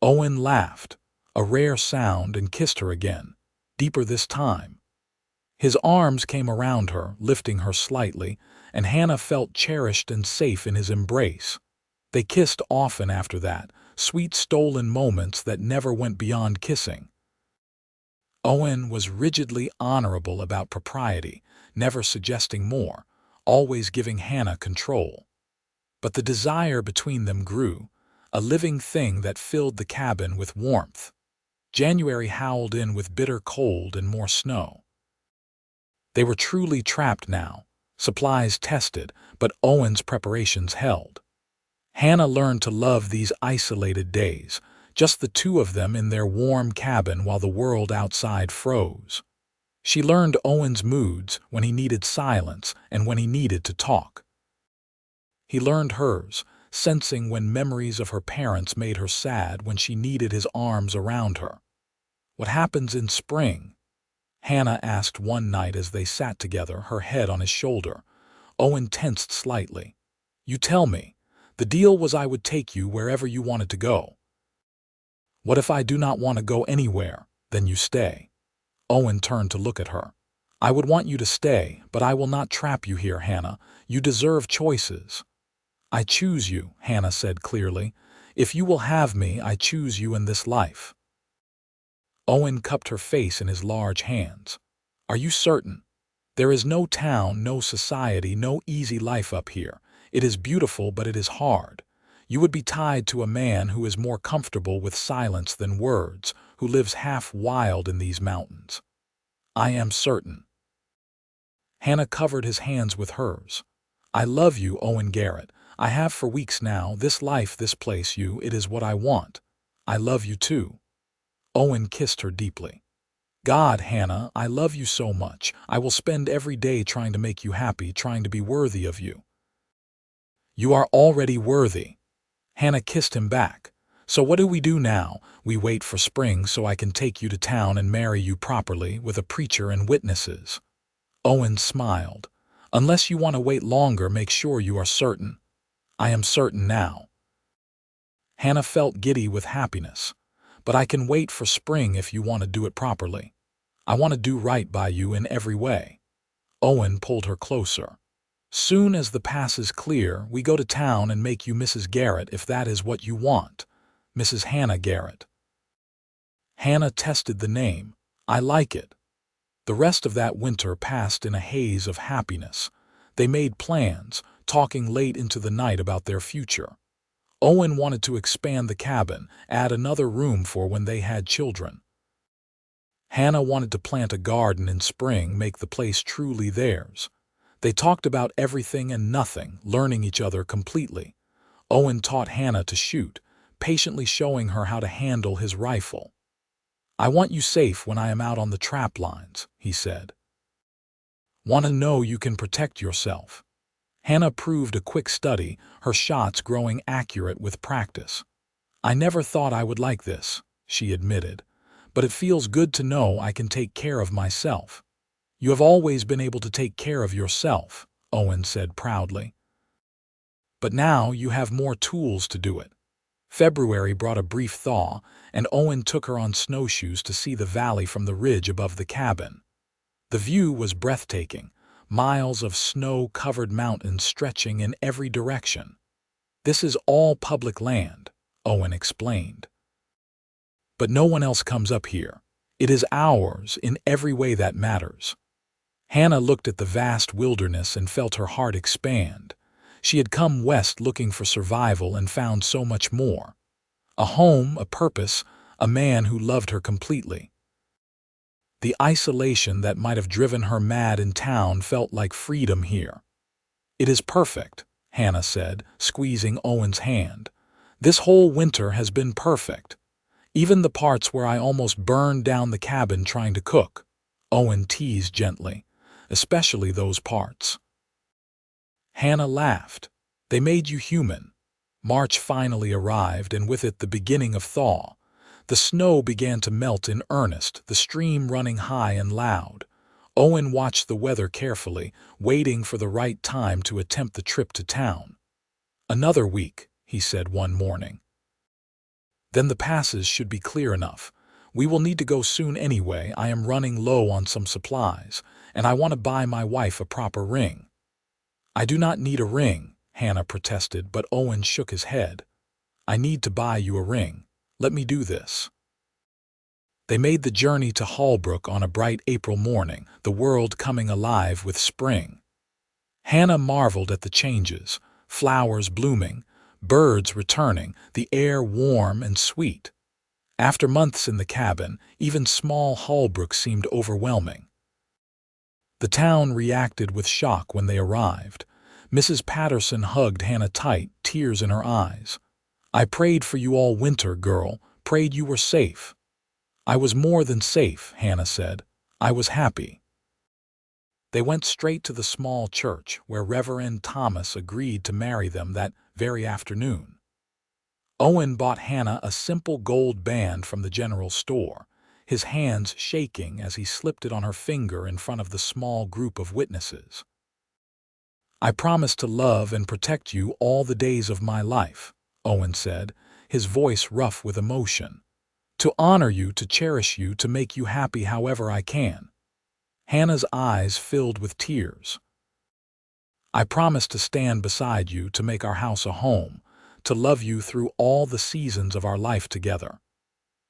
Owen laughed, a rare sound, and kissed her again, deeper this time. His arms came around her, lifting her slightly, and Hannah felt cherished and safe in his embrace. They kissed often after that, sweet stolen moments that never went beyond kissing. Owen was rigidly honorable about propriety, never suggesting more, always giving Hannah control. But the desire between them grew, a living thing that filled the cabin with warmth. January howled in with bitter cold and more snow. They were truly trapped now, supplies tested, but Owen's preparations held. Hannah learned to love these isolated days, just the two of them in their warm cabin while the world outside froze. She learned Owen's moods, when he needed silence and when he needed to talk. He learned hers, sensing when memories of her parents made her sad, when she needed his arms around her. "What happens in spring?" Hannah asked one night as they sat together, her head on his shoulder. Owen tensed slightly. "You tell me. The deal was I would take you wherever you wanted to go. What if I do not want to go anywhere? Then you stay. Owen turned to look at her. I would want you to stay, but I will not trap you here, Hannah. You deserve choices. I choose you, Hannah said clearly. If you will have me, I choose you in this life. Owen cupped her face in his large hands. Are you certain? There is no town, no society, no easy life up here. It is beautiful, but it is hard. You would be tied to a man who is more comfortable with silence than words, who lives half wild in these mountains. I am certain. Hannah covered his hands with hers. I love you, Owen Garrett. I have for weeks now. This life, this place, it is what I want. I love you too. Owen kissed her deeply. God, Hannah, I love you so much. I will spend every day trying to make you happy, trying to be worthy of you. You are already worthy. Hannah kissed him back. So what do we do now? We wait for spring so I can take you to town and marry you properly with a preacher and witnesses. Owen smiled. Unless you want to wait longer, make sure you are certain. I am certain now. Hannah felt giddy with happiness. But I can wait for spring if you want to do it properly. I want to do right by you in every way. Owen pulled her closer. Soon as the pass is clear, we go to town and make you Mrs. Garrett if that is what you want. Mrs. Hannah Garrett. Hannah tested the name. I like it. The rest of that winter passed in a haze of happiness. They made plans, talking late into the night about their future. Owen wanted to expand the cabin, add another room for when they had children. Hannah wanted to plant a garden in spring, make the place truly theirs. They talked about everything and nothing, learning each other completely. Owen taught Hannah to shoot, patiently showing her how to handle his rifle. I want you safe when I am out on the trap lines, he said. Want to know you can protect yourself. Hannah proved a quick study, her shots growing accurate with practice. I never thought I would like this, she admitted, but it feels good to know I can take care of myself. You have always been able to take care of yourself, Owen said proudly. But now you have more tools to do it. February brought a brief thaw, and Owen took her on snowshoes to see the valley from the ridge above the cabin. The view was breathtaking. Miles of snow-covered mountains stretching in every direction. This is all public land, Owen explained. But no one else comes up here. It is ours in every way that matters. Hannah looked at the vast wilderness and felt her heart expand. She had come west looking for survival and found so much more. A home, a purpose, a man who loved her completely. The isolation that might have driven her mad in town felt like freedom here. It is perfect, Hannah said, squeezing Owen's hand. This whole winter has been perfect. Even the parts where I almost burned down the cabin trying to cook. Owen teased gently, especially those parts. Hannah laughed. They made you human. March finally arrived, and with it the beginning of thaw. The snow began to melt in earnest, the stream running high and loud. Owen watched the weather carefully, waiting for the right time to attempt the trip to town. Another week, he said one morning. Then the passes should be clear enough. We will need to go soon anyway. I am running low on some supplies, and I want to buy my wife a proper ring. I do not need a ring, Hannah protested, but Owen shook his head. I need to buy you a ring. Let me do this. They made the journey to Hallbrook on a bright April morning, the world coming alive with spring. Hannah marveled at the changes, flowers blooming, birds returning, the air warm and sweet. After months in the cabin, even small Hallbrook seemed overwhelming. The town reacted with shock when they arrived. Mrs. Patterson hugged Hannah tight, tears in her eyes. I prayed for you all winter, girl, prayed you were safe. I was more than safe, Hannah said. I was happy. They went straight to the small church where Reverend Thomas agreed to marry them that very afternoon. Owen bought Hannah a simple gold band from the general store, his hands shaking as he slipped it on her finger in front of the small group of witnesses. I promise to love and protect you all the days of my life, Owen said, his voice rough with emotion. To honor you, to cherish you, to make you happy however I can. Hannah's eyes filled with tears. I promise to stand beside you, to make our house a home, to love you through all the seasons of our life together.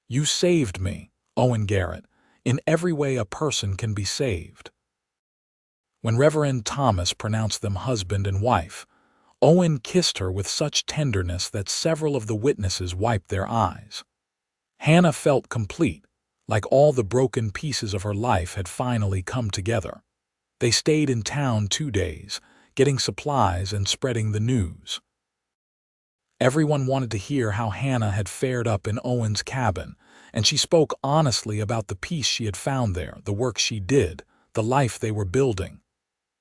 You saved me, Owen Garrett, in every way a person can be saved. When Reverend Thomas pronounced them husband and wife, Owen kissed her with such tenderness that several of the witnesses wiped their eyes. Hannah felt complete, like all the broken pieces of her life had finally come together. They stayed in town 2 days, getting supplies and spreading the news. Everyone wanted to hear how Hannah had fared up in Owen's cabin, and she spoke honestly about the peace she had found there, the work she did, the life they were building.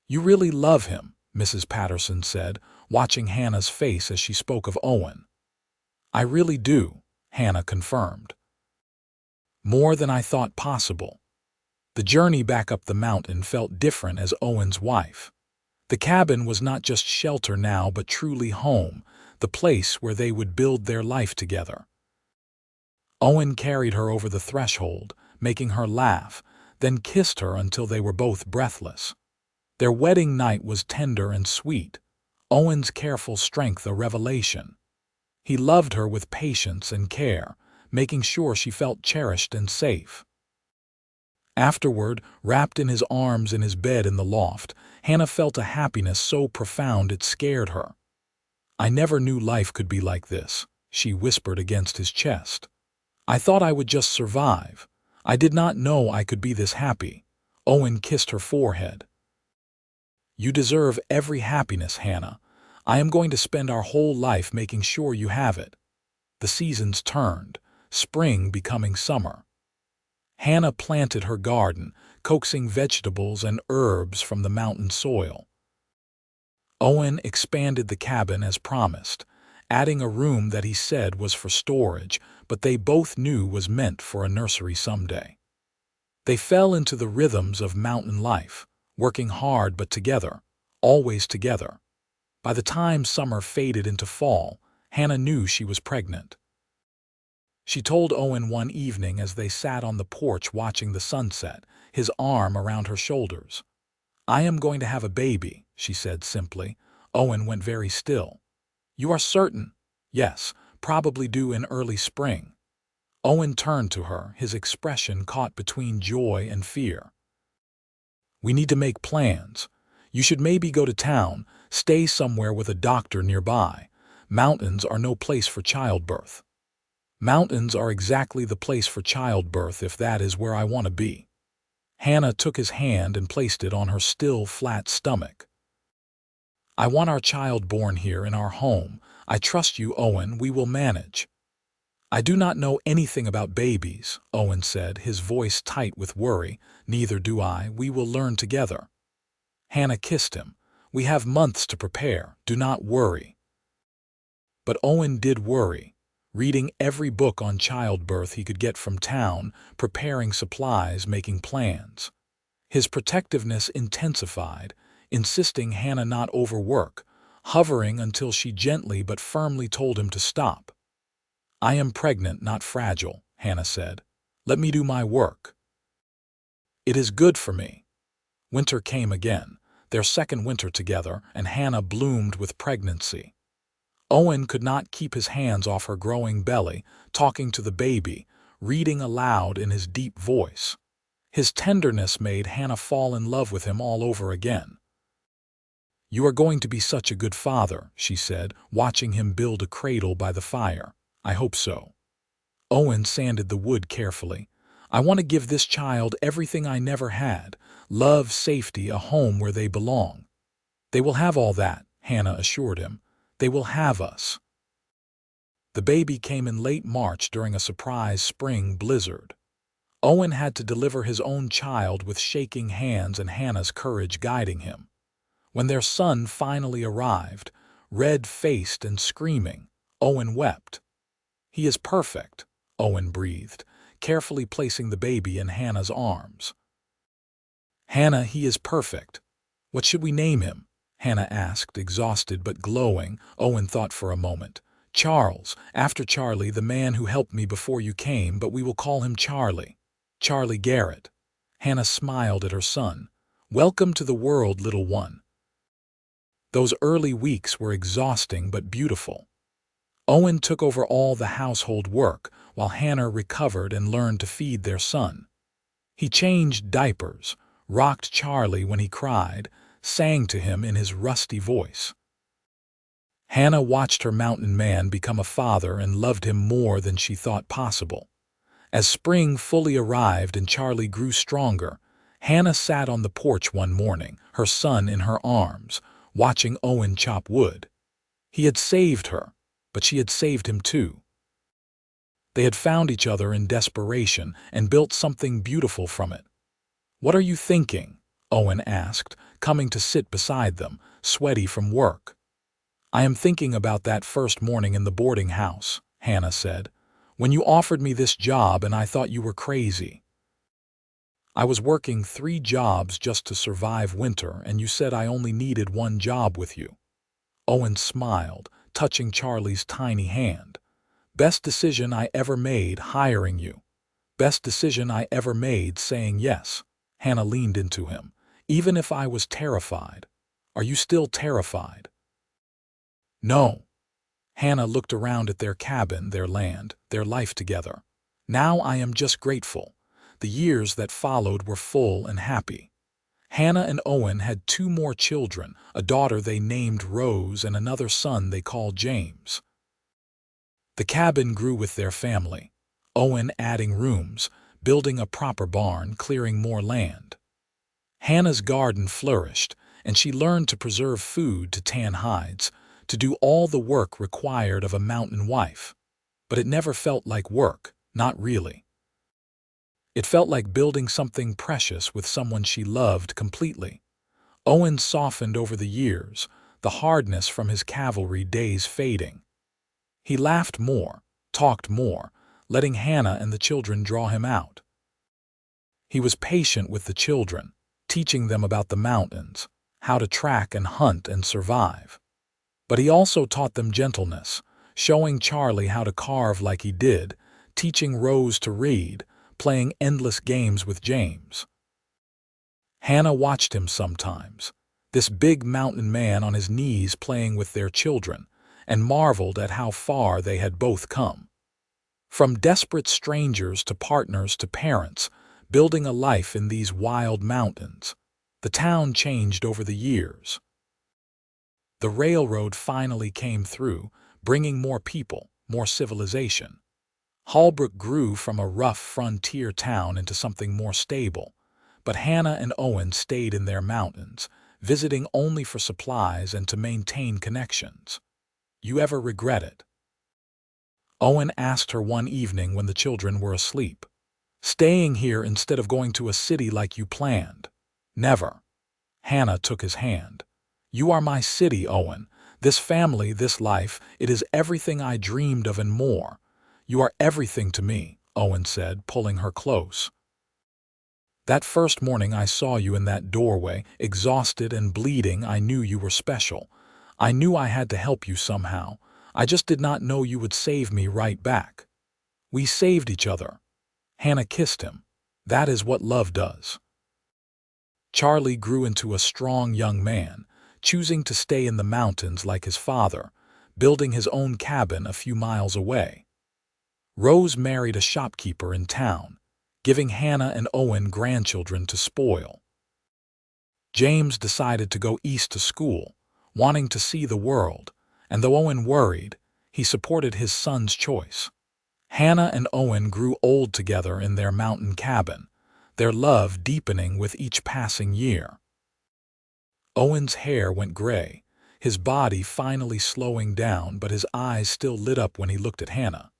You really love him, Mrs. Patterson said, watching Hannah's face as she spoke of Owen. I really do, Hannah confirmed. More than I thought possible. The journey back up the mountain felt different as Owen's wife. The cabin was not just shelter now, but truly home, the place where they would build their life together. Owen carried her over the threshold, making her laugh, then kissed her until they were both breathless. Their wedding night was tender and sweet, Owen's careful strength a revelation. He loved her with patience and care, making sure she felt cherished and safe. Afterward, wrapped in his arms in his bed in the loft, Hannah felt a happiness so profound it scared her. I never knew life could be like this, she whispered against his chest. I thought I would just survive. I did not know I could be this happy. Owen kissed her forehead. You deserve every happiness, Hannah. I am going to spend our whole life making sure you have it. The seasons turned, spring becoming summer. Hannah planted her garden, coaxing vegetables and herbs from the mountain soil. Owen expanded the cabin as promised, adding a room that he said was for storage, but they both knew was meant for a nursery someday. They fell into the rhythms of mountain life, working hard but together, always together. By the time summer faded into fall, Hannah knew she was pregnant. She told Owen one evening as they sat on the porch watching the sunset, his arm around her shoulders. I am going to have a baby, she said simply. Owen went very still. You are certain? Yes, probably due in early spring. Owen turned to her, his expression caught between joy and fear. We need to make plans. You should maybe go to town, stay somewhere with a doctor nearby. Mountains are no place for childbirth. Mountains are exactly the place for childbirth if that is where I want to be. Hannah took his hand and placed it on her still flat stomach. I want our child born here in our home. I trust you, Owen, we will manage. I do not know anything about babies, Owen said, his voice tight with worry. Neither do I, we will learn together. Hannah kissed him. We have months to prepare, do not worry. But Owen did worry, reading every book on childbirth he could get from town, preparing supplies, making plans. His protectiveness intensified, insisting Hannah not overwork, hovering until she gently but firmly told him to stop. I am pregnant, not fragile, Hannah said. Let me do my work. It is good for me. Winter came again, their second winter together, and Hannah bloomed with pregnancy. Owen could not keep his hands off her growing belly, talking to the baby, reading aloud in his deep voice. His tenderness made Hannah fall in love with him all over again. You are going to be such a good father, she said, watching him build a cradle by the fire. I hope so. Owen sanded the wood carefully. I want to give this child everything I never had, love, safety, a home where they belong. They will have all that, Hannah assured him. They will have us. The baby came in late March during a surprise spring blizzard. Owen had to deliver his own child with shaking hands and Hannah's courage guiding him. When their son finally arrived, red-faced and screaming, Owen wept. He is perfect, Owen breathed, carefully placing the baby in Hannah's arms. Hannah, he is perfect. What should we name him? Hannah asked, exhausted but glowing. Owen thought for a moment. Charles, after Charlie, the man who helped me before you came, but we will call him Charlie. Charlie Garrett. Hannah smiled at her son. Welcome to the world, little one. Those early weeks were exhausting but beautiful. Owen took over all the household work, while Hannah recovered and learned to feed their son. He changed diapers, rocked Charlie when he cried, sang to him in his rusty voice. Hannah watched her mountain man become a father and loved him more than she thought possible. As spring fully arrived and Charlie grew stronger, Hannah sat on the porch one morning, her son in her arms, watching Owen chop wood. He had saved her, but she had saved him too. They had found each other in desperation and built something beautiful from it. "What are you thinking?" Owen asked, coming to sit beside them, sweaty from work. "I am thinking about that first morning in the boarding house," Hannah said, "when you offered me this job and I thought you were crazy. I was working 3 jobs just to survive winter, and you said I only needed one job with you." Owen smiled, touching Charlie's tiny hand. "Best decision I ever made, hiring you. Best decision I ever made, saying yes." Hannah leaned into him. "Even if I was terrified. Are you still terrified?" "No." Hannah looked around at their cabin, their land, their life together. "Now I am just grateful." The years that followed were full and happy. Hannah and Owen had 2 more children, a daughter they named Rose and another son they called James. The cabin grew with their family. Owen adding rooms, building a proper barn, clearing more land. Hannah's garden flourished, and she learned to preserve food, to tan hides, to do all the work required of a mountain wife. But it never felt like work, not really. It felt like building something precious with someone she loved completely. Owen softened over the years, the hardness from his cavalry days fading. He laughed more, talked more, letting Hannah and the children draw him out. He was patient with the children, teaching them about the mountains, how to track and hunt and survive. But he also taught them gentleness, showing Charlie how to carve like he did, teaching Rose to read, playing endless games with James. Hannah watched him sometimes, this big mountain man on his knees playing with their children, and marveled at how far they had both come. From desperate strangers to partners to parents, building a life in these wild mountains. The town changed over the years. The railroad finally came through, bringing more people, more civilization. Holbrook grew from a rough frontier town into something more stable, but Hannah and Owen stayed in their mountains, visiting only for supplies and to maintain connections. "You ever regret it?" Owen asked her one evening when the children were asleep. "Staying here instead of going to a city like you planned?" "Never." Hannah took his hand. "You are my city, Owen. This family, this life, it is everything I dreamed of and more. You are everything to me," Owen said, pulling her close. "That first morning I saw you in that doorway, exhausted and bleeding, I knew you were special. I knew I had to help you somehow. I just did not know you would save me right back. We saved each other." Hannah kissed him. "That is what love does." Charlie grew into a strong young man, choosing to stay in the mountains like his father, building his own cabin a few miles away. Rose married a shopkeeper in town, giving Hannah and Owen grandchildren to spoil. James decided to go east to school, wanting to see the world, and though Owen worried, he supported his son's choice. Hannah and Owen grew old together in their mountain cabin, their love deepening with each passing year. Owen's hair went gray, his body finally slowing down, but his eyes still lit up when he looked at Hannah.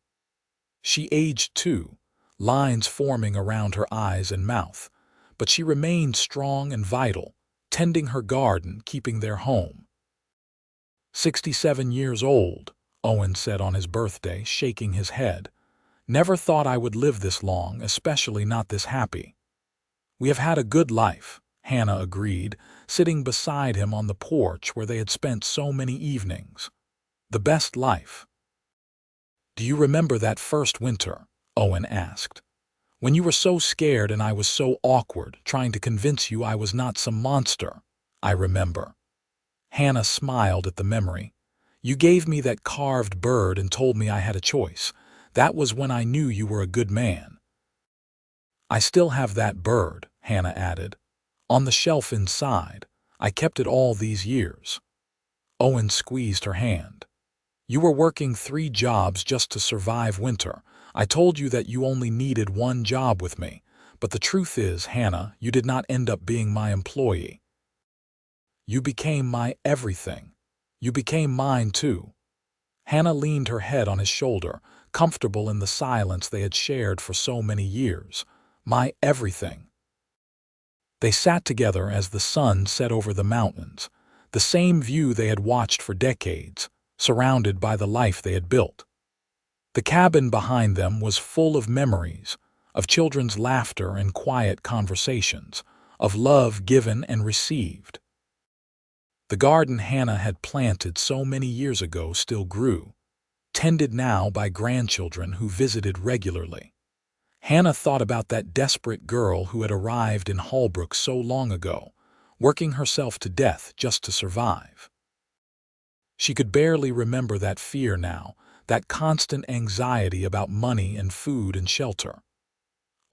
She aged too, lines forming around her eyes and mouth, but she remained strong and vital, tending her garden, keeping their home. 67 years old, Owen said on his birthday, shaking his head. "Never thought I would live this long, especially not this happy." "We have had a good life," Hannah agreed, sitting beside him on the porch where they had spent so many evenings. The best life. "Do you remember that first winter?" Owen asked. "When you were so scared and I was so awkward, trying to convince you I was not some monster?" "I remember." Hannah smiled at the memory. "You gave me that carved bird and told me I had a choice. That was when I knew you were a good man." "I still have that bird," Hannah added. "On the shelf inside. I kept it all these years." Owen squeezed her hand. "You were working 3 jobs just to survive winter. I told you that you only needed 1 job with me. But the truth is, Hannah, you did not end up being my employee. You became my everything. You became mine too." Hannah leaned her head on his shoulder, comfortable in the silence they had shared for so many years. "My everything." They sat together as the sun set over the mountains, the same view they had watched for decades, surrounded by the life they had built. The cabin behind them was full of memories, of children's laughter and quiet conversations, of love given and received. The garden Hannah had planted so many years ago still grew, tended now by grandchildren who visited regularly. Hannah thought about that desperate girl who had arrived in Holbrook so long ago, working herself to death just to survive. She could barely remember that fear now, that constant anxiety about money and food and shelter.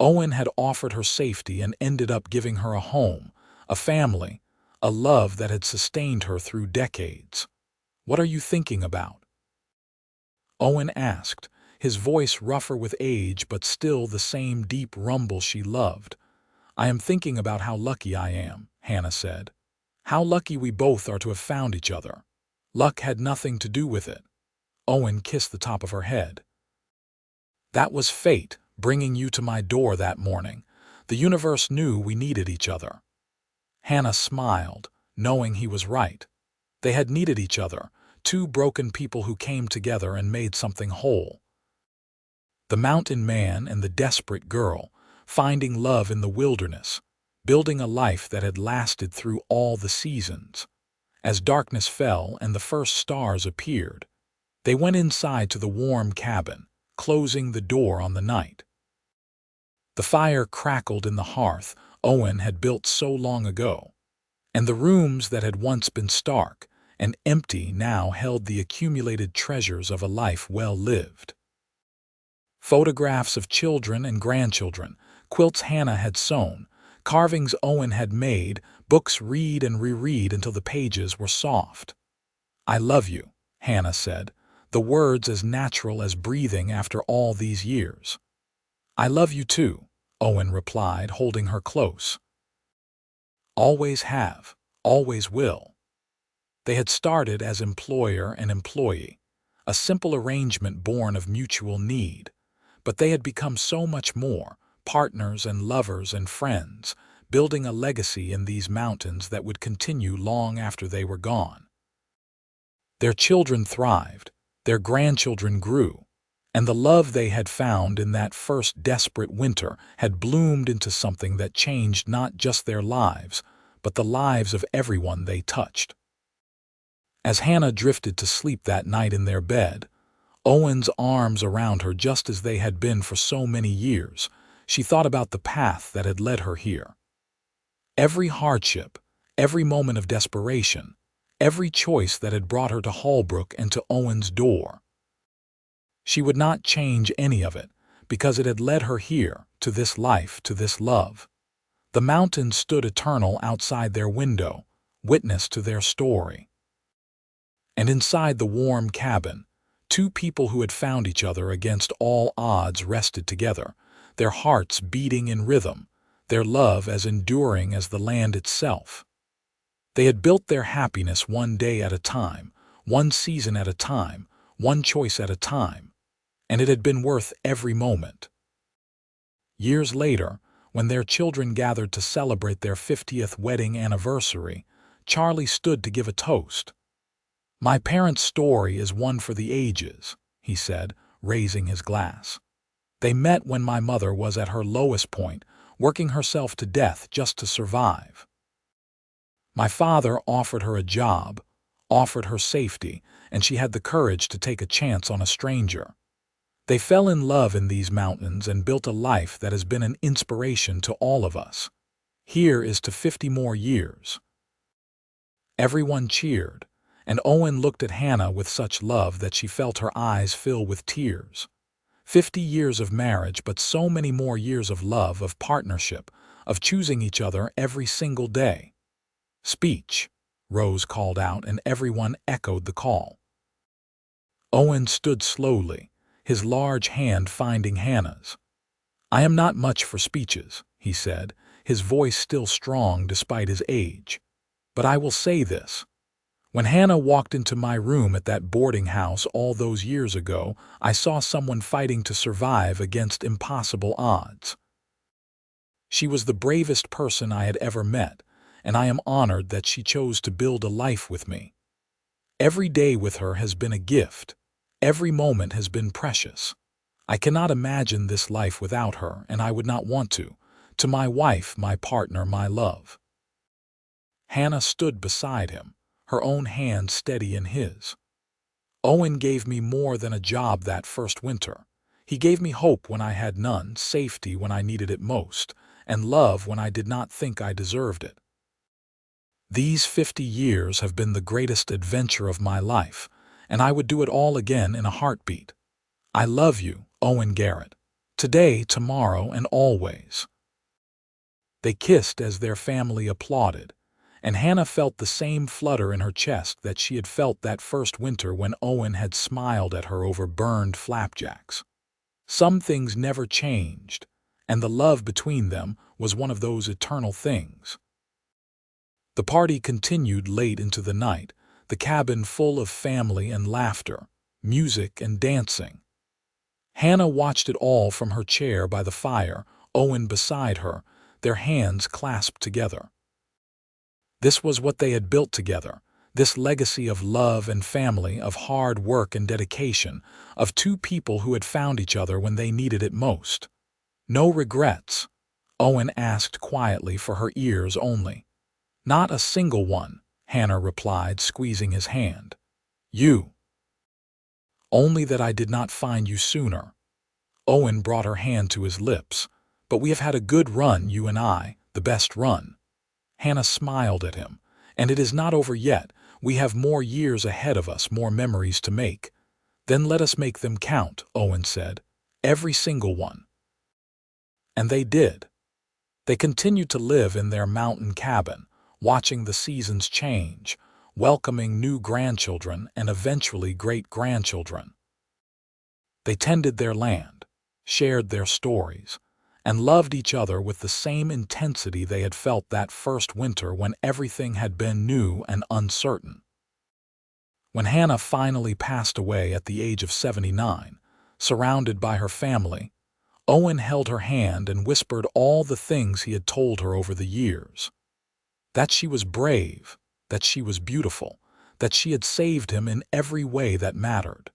Owen had offered her safety and ended up giving her a home, a family, a love that had sustained her through decades. "What are you thinking about?" Owen asked, his voice rougher with age but still the same deep rumble she loved. "I am thinking about how lucky I am," Hannah said. "How lucky we both are to have found each other. Luck had nothing to do with it." Owen kissed the top of her head. "That was fate, bringing you to my door that morning. The universe knew we needed each other." Hannah smiled, knowing he was right. They had needed each other, 2 broken people who came together and made something whole. The mountain man and the desperate girl, finding love in the wilderness, building a life that had lasted through all the seasons. As darkness fell and the first stars appeared, they went inside to the warm cabin, closing the door on the night. The fire crackled in the hearth Owen had built so long ago, and the rooms that had once been stark and empty now held the accumulated treasures of a life well lived. Photographs of children and grandchildren, quilts Hannah had sewn, carvings Owen had made, books read and reread until the pages were soft. "I love you," Hannah said, the words as natural as breathing after all these years. "I love you too," Owen replied, holding her close. "Always have, always will." They had started as employer and employee, a simple arrangement born of mutual need, but they had become so much more, partners and lovers and friends, building a legacy in these mountains that would continue long after they were gone. Their children thrived, their grandchildren grew, and the love they had found in that first desperate winter had bloomed into something that changed not just their lives, but the lives of everyone they touched. As Hannah drifted to sleep that night in their bed, Owen's arms around her just as they had been for so many years, she thought about the path that had led her here. Every hardship, every moment of desperation, every choice that had brought her to Holbrook and to Owen's door. She would not change any of it, because it had led her here, to this life, to this love. The mountains stood eternal outside their window, witness to their story. And inside the warm cabin, 2 people who had found each other against all odds rested together, their hearts beating in rhythm, their love as enduring as the land itself. They had built their happiness one day at a time, one season at a time, one choice at a time, and it had been worth every moment. Years later, when their children gathered to celebrate their 50th wedding anniversary, Charlie stood to give a toast. "My parents' story is one for the ages," he said, raising his glass. "They met when my mother was at her lowest point, working herself to death just to survive. My father offered her a job, offered her safety, and she had the courage to take a chance on a stranger. They fell in love in these mountains and built a life that has been an inspiration to all of us. Here is to 50 more years. Everyone cheered, and Owen looked at Hannah with such love that she felt her eyes fill with tears. 50 years of marriage, but so many more years of love, of partnership, of choosing each other every single day. Speech, Rose called out, and everyone echoed the call. Owen stood slowly, his large hand finding Hannah's. "I am not much for speeches," he said, his voice still strong despite his age. "But I will say this. When Hannah walked into my room at that boarding house all those years ago, I saw someone fighting to survive against impossible odds. She was the bravest person I had ever met, and I am honored that she chose to build a life with me. Every day with her has been a gift. Every moment has been precious. I cannot imagine this life without her, and I would not want to. To my wife, my partner, my love." Hannah stood beside him, her own hand steady in his. "Owen gave me more than a job that first winter. He gave me hope when I had none, safety when I needed it most, and love when I did not think I deserved it. These 50 years have been the greatest adventure of my life, and I would do it all again in a heartbeat. I love you, Owen Garrett. Today, tomorrow, and always." They kissed as their family applauded, and Hannah felt the same flutter in her chest that she had felt that first winter when Owen had smiled at her over burned flapjacks. Some things never changed, and the love between them was one of those eternal things. The party continued late into the night, the cabin full of family and laughter, music and dancing. Hannah watched it all from her chair by the fire, Owen beside her, their hands clasped together. This was what they had built together, this legacy of love and family, of hard work and dedication, of two people who had found each other when they needed it most. "No regrets?" Owen asked quietly for her ears only. "Not a single one," Hannah replied, squeezing his hand. "You. Only that I did not find you sooner." Owen brought her hand to his lips. "But we have had a good run, you and I, the best run." Hannah smiled at him. "And it is not over yet. We have more years ahead of us, more memories to make." "Then let us make them count," Owen said. "Every single one." And they did. They continued to live in their mountain cabin, watching the seasons change, welcoming new grandchildren and eventually great-grandchildren. They tended their land, shared their stories, and loved each other with the same intensity they had felt that first winter when everything had been new and uncertain. When Hannah finally passed away at the age of 79, surrounded by her family, Owen held her hand and whispered all the things he had told her over the years. That she was brave, that she was beautiful, that she had saved him in every way that mattered.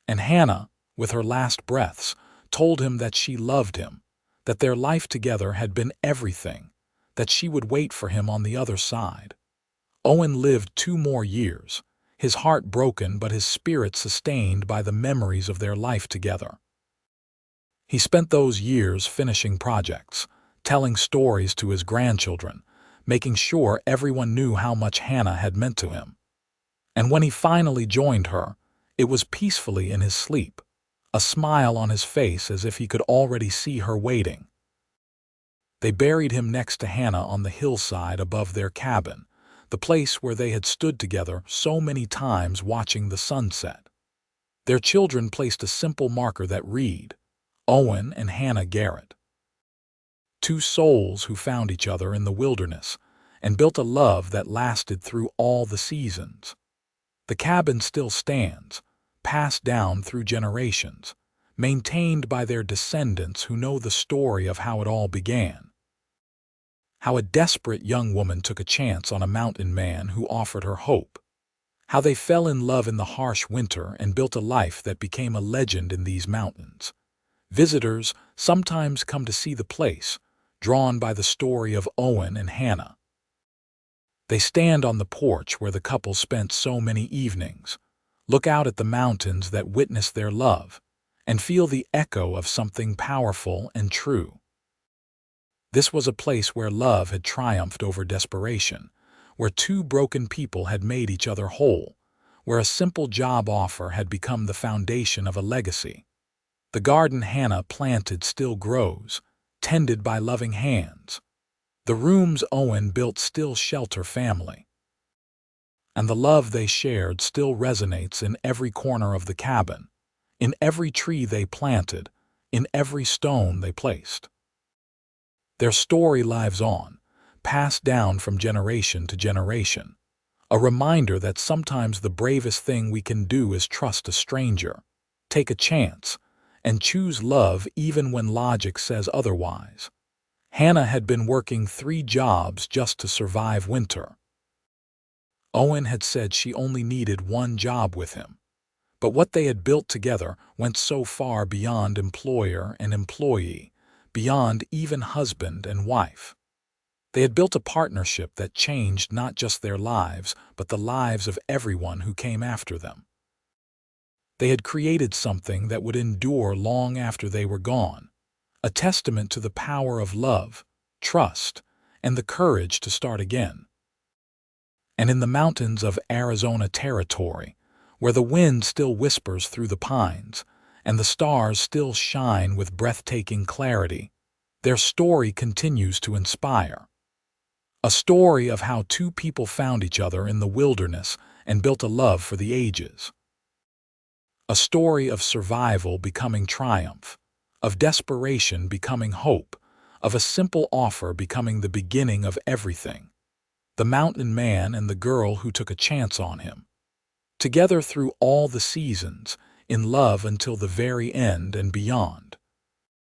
And Hannah, with her last breaths, told him that she loved him, that their life together had been everything, that she would wait for him on the other side. Owen lived 2 more years, his heart broken but his spirit sustained by the memories of their life together. He spent those years finishing projects, telling stories to his grandchildren, making sure everyone knew how much Hannah had meant to him. And when he finally joined her, it was peacefully in his sleep, a smile on his face as if he could already see her waiting. They buried him next to Hannah on the hillside above their cabin, the place where they had stood together so many times watching the sunset. Their children placed a simple marker that read, "Owen and Hannah Garrett." 2 souls who found each other in the wilderness and built a love that lasted through all the seasons. The cabin still stands, passed down through generations, maintained by their descendants who know the story of how it all began. How a desperate young woman took a chance on a mountain man who offered her hope. How they fell in love in the harsh winter and built a life that became a legend in these mountains. Visitors sometimes come to see the place, drawn by the story of Owen and Hannah. They stand on the porch where the couple spent so many evenings, look out at the mountains that witness their love, and feel the echo of something powerful and true. This was a place where love had triumphed over desperation, where two broken people had made each other whole, where a simple job offer had become the foundation of a legacy. The garden Hannah planted still grows, tended by loving hands. The rooms Owen built still shelter family. And the love they shared still resonates in every corner of the cabin, in every tree they planted, in every stone they placed. Their story lives on, passed down from generation to generation, a reminder that sometimes the bravest thing we can do is trust a stranger, take a chance, and choose love even when logic says otherwise. Hannah had been working 3 jobs just to survive winter. Owen had said she only needed 1 job with him. But what they had built together went so far beyond employer and employee, beyond even husband and wife. They had built a partnership that changed not just their lives, but the lives of everyone who came after them. They had created something that would endure long after they were gone, a testament to the power of love, trust, and the courage to start again. And in the mountains of Arizona Territory, where the wind still whispers through the pines and the stars still shine with breathtaking clarity, their story continues to inspire. A story of how 2 people found each other in the wilderness and built a love for the ages. A story of survival becoming triumph, of desperation becoming hope, of a simple offer becoming the beginning of everything. The mountain man and the girl who took a chance on him. Together through all the seasons, in love until the very end and beyond.